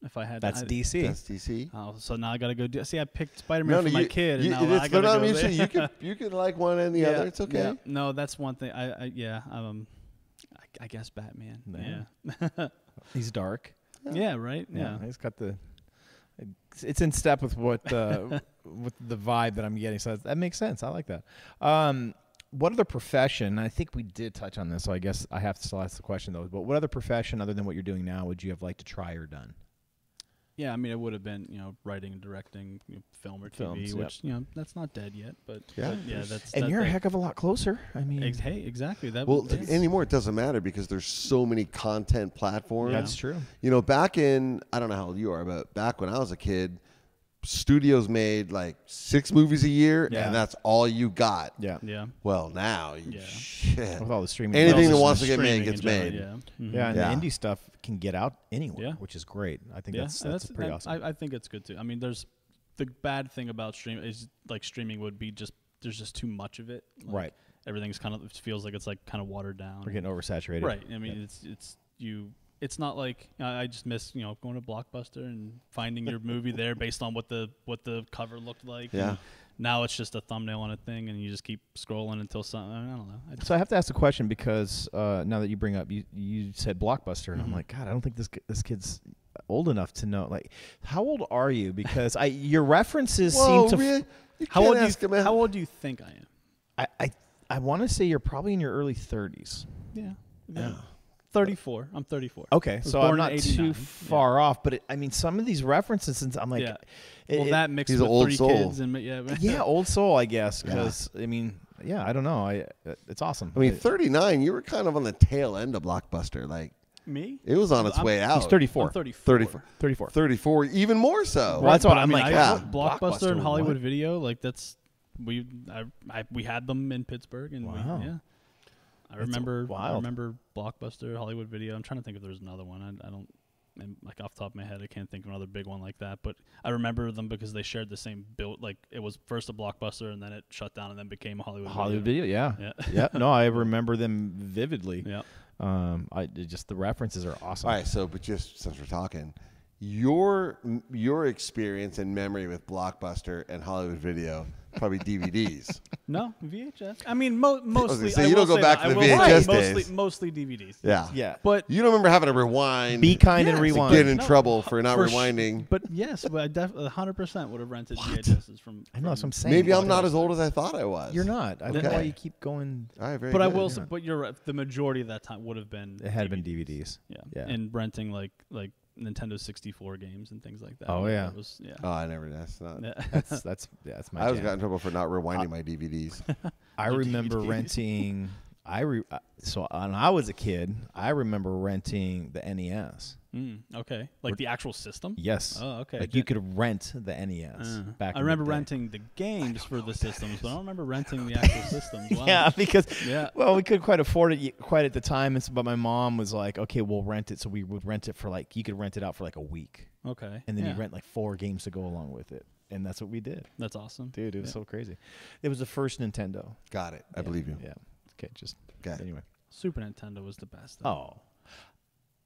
If I had, That's I, DC. That's DC. Oh, so now I gotta go do. See, I picked Spider-Man for my kid, and now I they're gotta not go mutually. there. You can like one and the other. It's okay. Yeah. No, that's one thing. I guess Batman. Yeah. He's dark. Yeah. Right. Yeah. He's got the. It's in step with what with the vibe that I'm getting. So that makes sense. I like that. What other profession? I think we did touch on this, so I guess I have to still ask the question though. But what other profession other than what you're doing now would you have liked to try or done? Yeah. I mean, it would have been writing and directing film or TV, Films, which that's not dead yet. But Yeah. That's And you're a heck of a lot closer. I mean, Hey, exactly. That. Well, was, anymore it doesn't matter because there's so many content platforms. that's true. Back in, I don't know how old you are, but back when I was a kid, studios made like 6 movies a year, Yeah. and that's all you got. Yeah. Yeah. Well, now, shit. With all the streaming, Anything devices. that wants to get Streaming made gets in general, made. Yeah. Mhm. Yeah, and Yeah. the indie stuff can get out anywhere, Yeah. which is great. I think Yeah, that's pretty awesome. I think it's good too. I mean, there's the bad thing about streaming is like streaming would be there's just too much of it. Like, Right. Everything's kind of, it feels like it's like kind of watered down. We're getting oversaturated. Right. I mean, it's not like I just miss going to Blockbuster and finding your movie there based on what the cover looked like. Yeah. And now it's just a thumbnail on a thing, and you just keep scrolling until something. I don't know. So I have to ask the question because now that you bring up, you said Blockbuster, and I'm like, God, I don't think this kid's old enough to know. Like, how old are you? Because your references Whoa, seem to. really? You How can't old ask him, how old do you think I am? I want to say you're probably in your early 30s. Yeah. 34. I'm 34. Okay, was so I'm born in not 89. too far off, but I mean, some of these references, and I'm like, Yeah. Well, that mixed he's with an old 3 soul. kids and yeah, old soul, I guess. Because I mean, yeah, I don't know. It's awesome. I mean, 39, you were kind of on the tail end of Blockbuster. Like, Me? it was on its way out. he's 34. I'm 34. 34. 34, even more so. Well, that's what But I'm like. yeah. Blockbuster and Hollywood what? Video, like that's we had them in Pittsburgh, and Wow. I remember wild. Blockbuster, Hollywood Video. I'm trying to think if there's another one. I don't. and like off the top of my head, I can't think of another big one like that. But I remember them because they shared the same build. Like it was first a Blockbuster, and then it shut down, and then became a Hollywood Video. Yeah. No, I remember them vividly. Yeah. Just the references are awesome. All right, so but just since we're talking, your experience and memory with Blockbuster and Hollywood Video, probably DVDs. No, VHS. I mean, mostly. So you don't go back to the VHS days. Mostly DVDs. Yeah. But you don't remember having to rewind. Be kind and rewind. Get in trouble for not rewinding. But yes, I definitely 100% would have rented VHSs from. I know that's what I'm saying. Maybe I'm not as old as I thought I was. You're not. I don't know why you keep going. All right, very but good. I will. Yeah. But you're right. The majority of that time would have been. It had been DVDs. Yeah. And renting like Nintendo 64 games and things like that. Oh yeah. Oh, I never. That's not. That's my. I always got in trouble for not rewinding my DVDs. I remember renting. So when I was a kid, I remember renting the NES. Okay, like the actual system. Yes. Oh, okay. Like you could rent the NES back. I remember renting the games for the systems, but I don't remember renting the actual systems. Wow. Yeah, because well, we couldn't quite afford it quite at the time, but my mom was like, "Okay, we'll rent it." So we would rent it for like you could rent it out for like a week. Okay. And then you rent like 4 games to go along with it. And that's what we did. That's awesome. Dude, it was so crazy. It was the first Nintendo. Got it. I believe you. Yeah. Okay, just anyway. Super Nintendo was the best. Oh.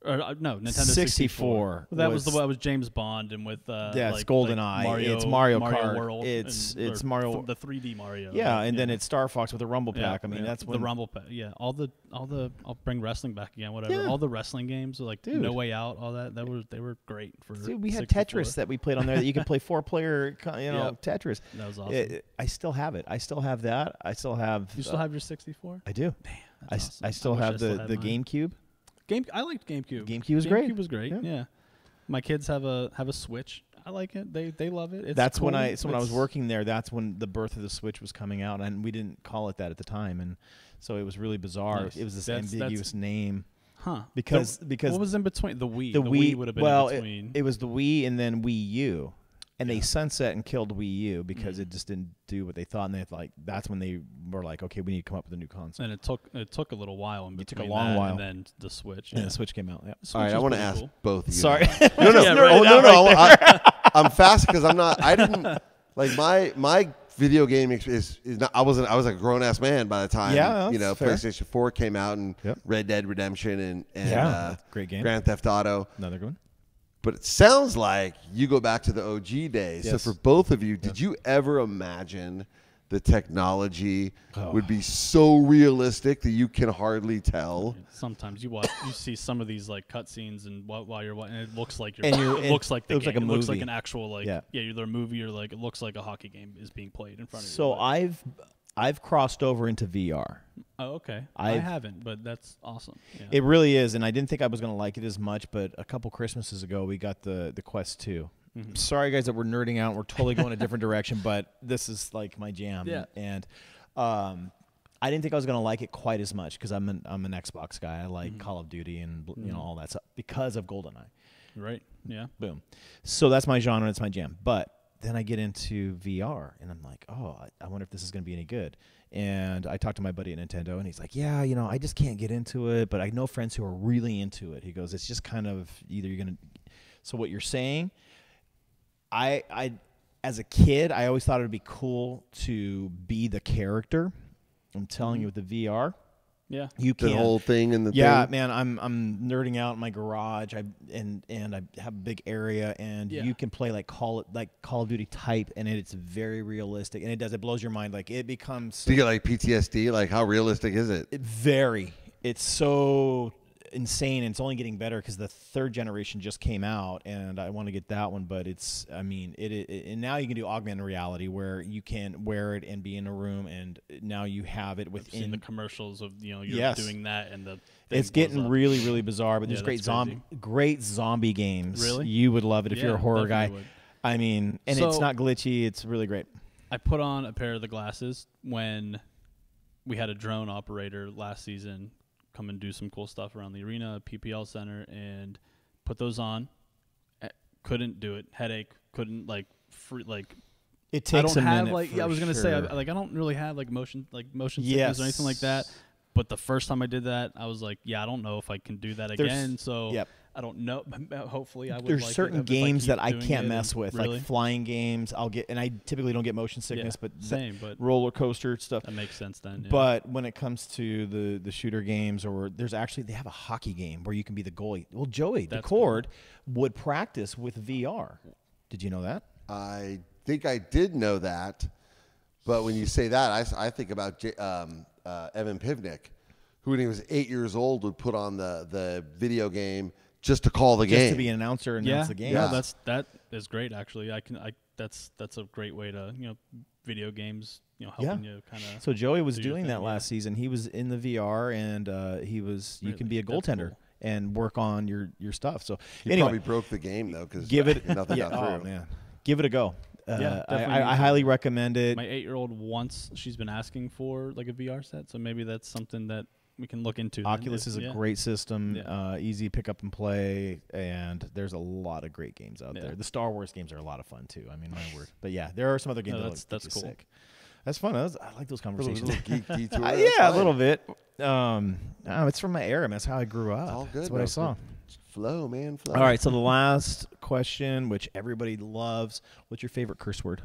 Or, no, Nintendo 64. Well, that was the one with James Bond and with it's GoldenEye. It's Mario Kart. World. It's Mario. The 3D Mario. Yeah, and then it's Star Fox with the Rumble Pack. I mean, that's when the Rumble Pack. Yeah, all the I'll bring wrestling back again. Whatever. Yeah. All the wrestling games like No Way Out. All that. They were great for. Dude, we had 64. Tetris that we played on there that you could play 4-player. Tetris. That was awesome. I still have it. I still have that. I still have. You still have your 64? I do. Damn. That's awesome. I still have the GameCube. I liked GameCube. GameCube was great. GameCube was great. Yeah. My kids have a Switch. I like it. They love it. That's cool. When I was working there. That's when the birth of the Switch was coming out, and we didn't call it that at the time, and so it was really bizarre. Nice. It was this ambiguous name. Huh? Because what was in between the Wii? The Wii would have been in between. It was the Wii and then Wii U. And they sunset and killed Wii U because it just didn't do what they thought, and they that's when they were like, okay, we need to come up with a new console. And it took a little while in between. It took a long while, and then the Switch. And the Switch came out. Yeah. All right, I want to ask both of you. Sorry. No. I'm fast because I'm not. I didn't like my video game is not. I was a grown ass man by the time PlayStation 4 came out and Red Dead Redemption and great game. Grand Theft Auto. Another good one. But it sounds like you go back to the OG days. Yes. So for both of you, did you ever imagine the technology would be so realistic that you can hardly tell? Sometimes you see some of these like cutscenes, and while you're watching, it looks like it looks like a movie. It looks like an actual either a movie or like it looks like a hockey game is being played in front of you. So I've crossed over into VR. Oh, okay. I haven't, but that's awesome. Yeah. It really is, and I didn't think I was going to like it as much, but a couple Christmases ago, we got the Quest 2. Mm-hmm. Sorry, guys, that we're nerding out. We're totally going a different direction, but this is like my jam. Yeah. And I didn't think I was going to like it quite as much because I'm an Xbox guy. I like Call of Duty and all that stuff because of GoldenEye. Right. Yeah. Boom. So that's my genre. It's my jam. But then I get into VR, and I'm like, oh, I wonder if this is going to be any good. And I talked to my buddy at Nintendo, and he's like, yeah, I just can't get into it, but I know friends who are really into it. He goes, it's just kind of either you're going to – so what you're saying, I as a kid, I always thought it would be cool to be the character. I'm telling you with the VR – yeah, you can. The whole thing and the thing. Man, I'm nerding out in my garage. I have a big area, and you can play like Call of Duty type, and it's very realistic, and it blows your mind. Like it becomes. Do you get like PTSD? Like how realistic is it? It's so insane, and it's only getting better because the 3rd generation just came out, and I want to get that one. But and now you can do augmented reality where you can wear it and be in a room, and now you have it within. I've seen the commercials of you're doing that, and it's getting really, really bizarre. But there's great zombie games. Really, you would love it if you're a horror guy. Would. I mean, and it's not glitchy. It's really great. I put on a pair of the glasses when we had a drone operator last season come and do some cool stuff around the arena, PPL center, and put those on. Couldn't do it. Headache. Couldn't It takes a minute. I was gonna say I don't really have motion sickness or anything like that. But the first time I did that, I was like, yeah, I don't know if I can do that again. So I don't know. Hopefully, I would. There's like certain it if games keep that I doing can't it mess with, really? like flying games. And I typically don't get motion sickness, but same. But roller coaster stuff. that makes sense then. Yeah. But when it comes to the shooter games, or they have a hockey game where you can be the goalie. Well, Joey DeCord would practice with VR. Did you know that? I think I did know that, but when you say that, I think about Evan Pivnik, who when he was 8 years old would put on the video game just to call the game, just to be an announcer and announce the game. Yeah, that is great actually. That's a great way to video games helping you kind of. So Joey was doing that last season. He was in the VR and you can be a goaltender. Cool. And work on your stuff. So he probably broke the game though because nothing got through. Oh man, give it a go. I highly recommend it. My 8-year-old she's been asking for like a VR set, so maybe that's something that we can look into. Oculus is a great system, easy pick up and play, and there's a lot of great games out there. The Star Wars games are a lot of fun too. I mean, my word. But yeah, there are some other games that's cool. Sick. That's fun. I like those conversations. A little geek detour. Yeah, a little bit. It's from my era. That's how I grew up. It's all good. That's what I saw. Flow, man, flow. All right, so the last question, which everybody loves, what's your favorite curse word?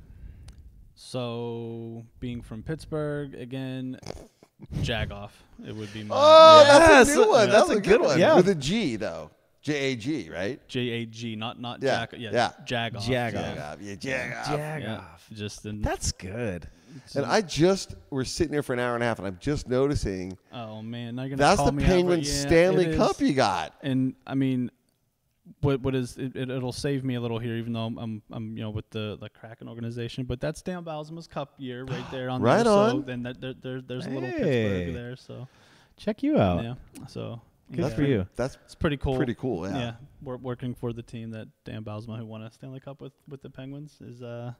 So, being from Pittsburgh, again, Jagoff. It would be my... Oh, that's a new one. That's a good one. Yeah. With a G, though. J-A-G, right? J-A-G, not yeah. Jagoff. Yeah. Jagoff. Yeah, Jagoff. Yeah. That's good. And we're sitting here for an hour and a half, and I'm just noticing. Oh man, now you're gonna that's call the me Penguins Stanley Cup you got. And I mean, what is it'll save me a little here, even though I'm with the Kraken organization. But that's Dan Bylsma's Cup year right there on right there. on. So then there's a little Pittsburgh there. So check you out. Yeah. So good for you. It's pretty cool. Pretty cool. Yeah. Yeah. We're working for the team that Dan Bylsma, who won a Stanley Cup with the Penguins, is the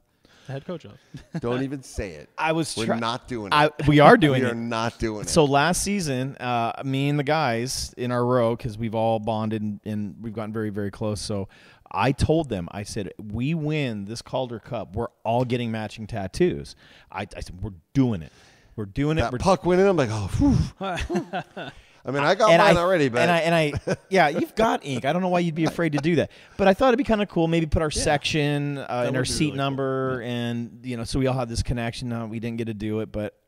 head coach of. Don't even say it. We're not doing it. We are doing it. We are not doing it. So last season, me and the guys in our row, because we've all bonded and we've gotten very, very close. So I told them, I said, we win this Calder Cup, we're all getting matching tattoos. I said, we're doing it. We're doing it. That puck went in. I'm like, oh, whew. I mean, I got mine already, but yeah, you've got ink. I don't know why you'd be afraid to do that, but I thought it'd be kind of cool. Maybe put our section and our seat really number, cool. And so we all have this connection. Now we didn't get to do it, but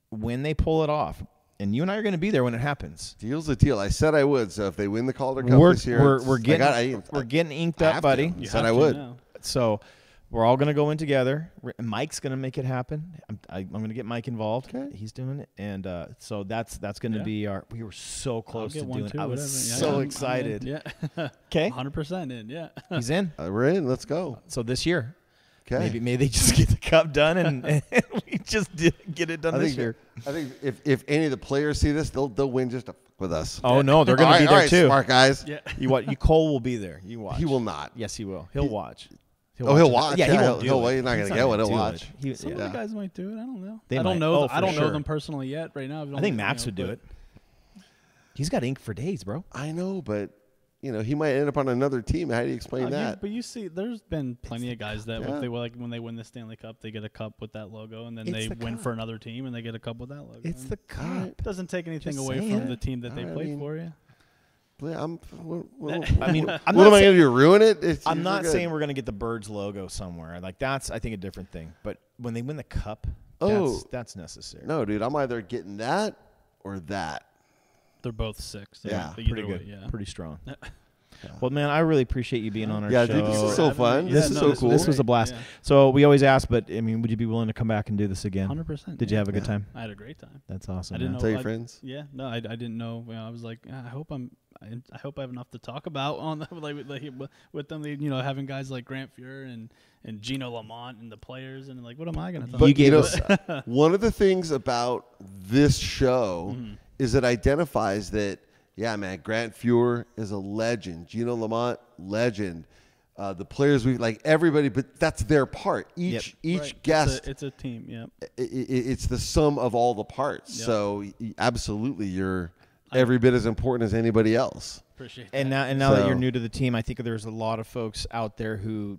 when they pull it off, and you and I are going to be there when it happens. Deal's a deal. I said I would. So if they win the Calder Cup this year, we're getting inked up, buddy. You said I would. Now. So. We're all going to go in together. Mike's going to make it happen. I'm going to get Mike involved. Okay. He's doing it. And so that's going to be our – we were so close to doing it. I was so excited. Yeah. Okay. 100% in, yeah. He's in. We're in. Let's go. So this year. Okay. Maybe they just get the cup done and we just get it done this year. I think if any of the players see this, they'll win just with us. Oh, no. They're going to be there too. Smart guys. Yeah. Cole will be there. You watch. He will not. Yes, he will. He'll watch. He'll watch. Yeah, he won't He's not going to get what he'll watch. Some of the guys might do it. I don't know. I don't know them personally yet. Right now, I think Max would do it. He's got ink for days, bro. I know, but he might end up on another team. How do you explain that? But you see, there's been plenty of guys that when they win the Stanley Cup, they get a cup with that logo, and then they win for another team and they get a cup with that logo. It's the cup. It doesn't take anything away from the team that they played for you. What am I going to do? Ruin it? I'm not saying we're going to get the Birds logo somewhere. Like that's, I think, a different thing. But when they win the cup, that's necessary. No, dude, I'm either getting that or that. They're both six. Yeah, pretty good. Pretty strong. Well, man, I really appreciate you being on our show. Yeah, dude, this is so fun. This is so cool. This was a blast. Yeah. So we always ask, but I mean, would you be willing to come back and do this again? 100%. Did you have a good time? I had a great time. That's awesome. I didn't know. Tell your friends. Yeah, no, I didn't know. I was like, I hope I have enough to talk about on with them. Having guys like Grant Fuhr and Gino Lamont and the players, and like, what am I going to talk about? But one of the things about this show is it identifies that. Yeah, man, Grant Fuhr is a legend. Gino Lamont, legend. The players everybody, but that's their part. Each guest. It's a team, yeah. It's the sum of all the parts. Yep. So absolutely, you're every bit as important as anybody else. Appreciate that. And now that you're new to the team, I think there's a lot of folks out there who,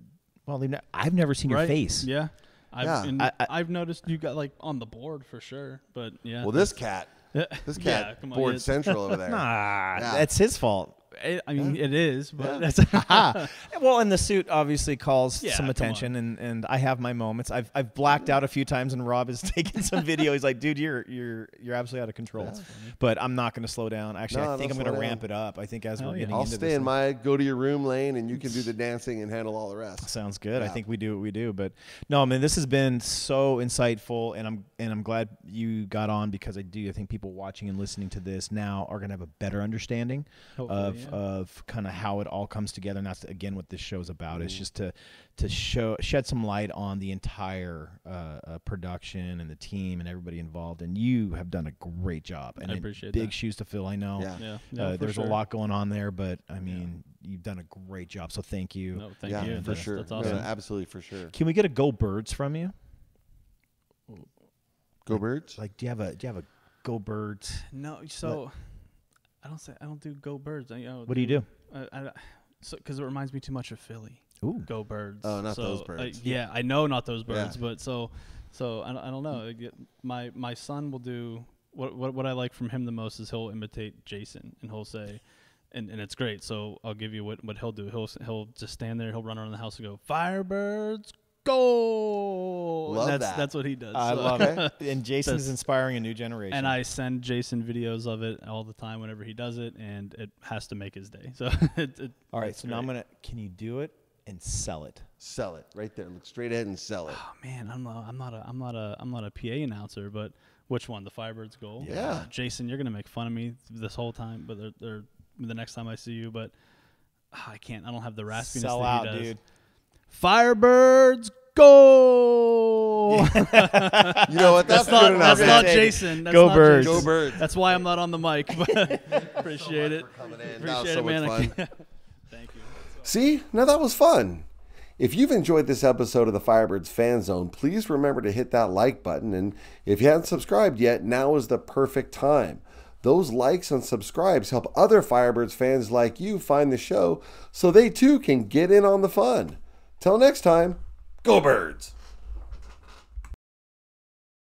I've never seen your face. Yeah. I've noticed you got on the board for sure, but yeah. Well, this cat. Board central over there. Nah, that's his fault. I mean, it is, but that's Well, and the suit obviously calls some come attention, and I have my moments. I've blacked out a few times, and Rob has taken some video. He's like, "Dude, you're absolutely out of control." But I'm not going to slow down. Actually, I think I'm going to ramp it up. I think as we're getting I'll into stay in my go to your room lane, and you can do the dancing and handle all the rest. Sounds good. I think we do what we do. But no, I mean, this has been so insightful, and I'm glad you got on, because I think people watching and listening to this now are going to have a better understanding of kind of how it all comes together. And that's again what this show's about. It's just to shed some light on the entire production and the team and everybody involved. And you have done a great job. And I appreciate big that. shoes to fill, I know. No, there's sure. a lot going on there, but I mean, you've done a great job. So thank you. No, thank you. For sure. That's awesome. Yeah, absolutely, for sure. Can we get a Go Birds from you? Go Birds? Like, do you have a Go Birds? No, so I don't do Go Birds. What do you do? Because it reminds me too much of Philly. Ooh. Go Birds. Oh, not those birds. I know not those birds, Yeah. but so I don't know. My son will do what I like from him the most is he'll imitate Jason, and he'll say, and it's great. So I'll give you what he'll do. He'll just stand there. He'll run around the house and go, "Firebirds go!" Love That's what he does. I So- love it. And Jason is inspiring a new generation. And I send Jason videos of it all the time whenever he does it, and it has to make his day. So all right, so now can you do it and sell it? Sell it right there. Look straight ahead and sell it. Oh man, I'm not a PA announcer, but which one? The Firebirds goal? Yeah. Jason, you're gonna make fun of me this whole time, but they're the next time I see you, but I can't. I don't have the raspiness Sell that out, he does. dude. Firebirds go! You know what? That's good enough. That's not man. Jason. That's Go not Birds. Jason. Go Birds. That's why I'm not on the mic. But appreciate it. Coming in. Appreciate That was so it, man. much fun. Thank you. See? Now that was fun. If you've enjoyed this episode of the Firebirds Fan Zone, please remember to hit that like button. And if you haven't subscribed yet, now is the perfect time. Those likes and subscribes help other Firebirds fans like you find the show so they too can get in on the fun. Till next time, go Birds!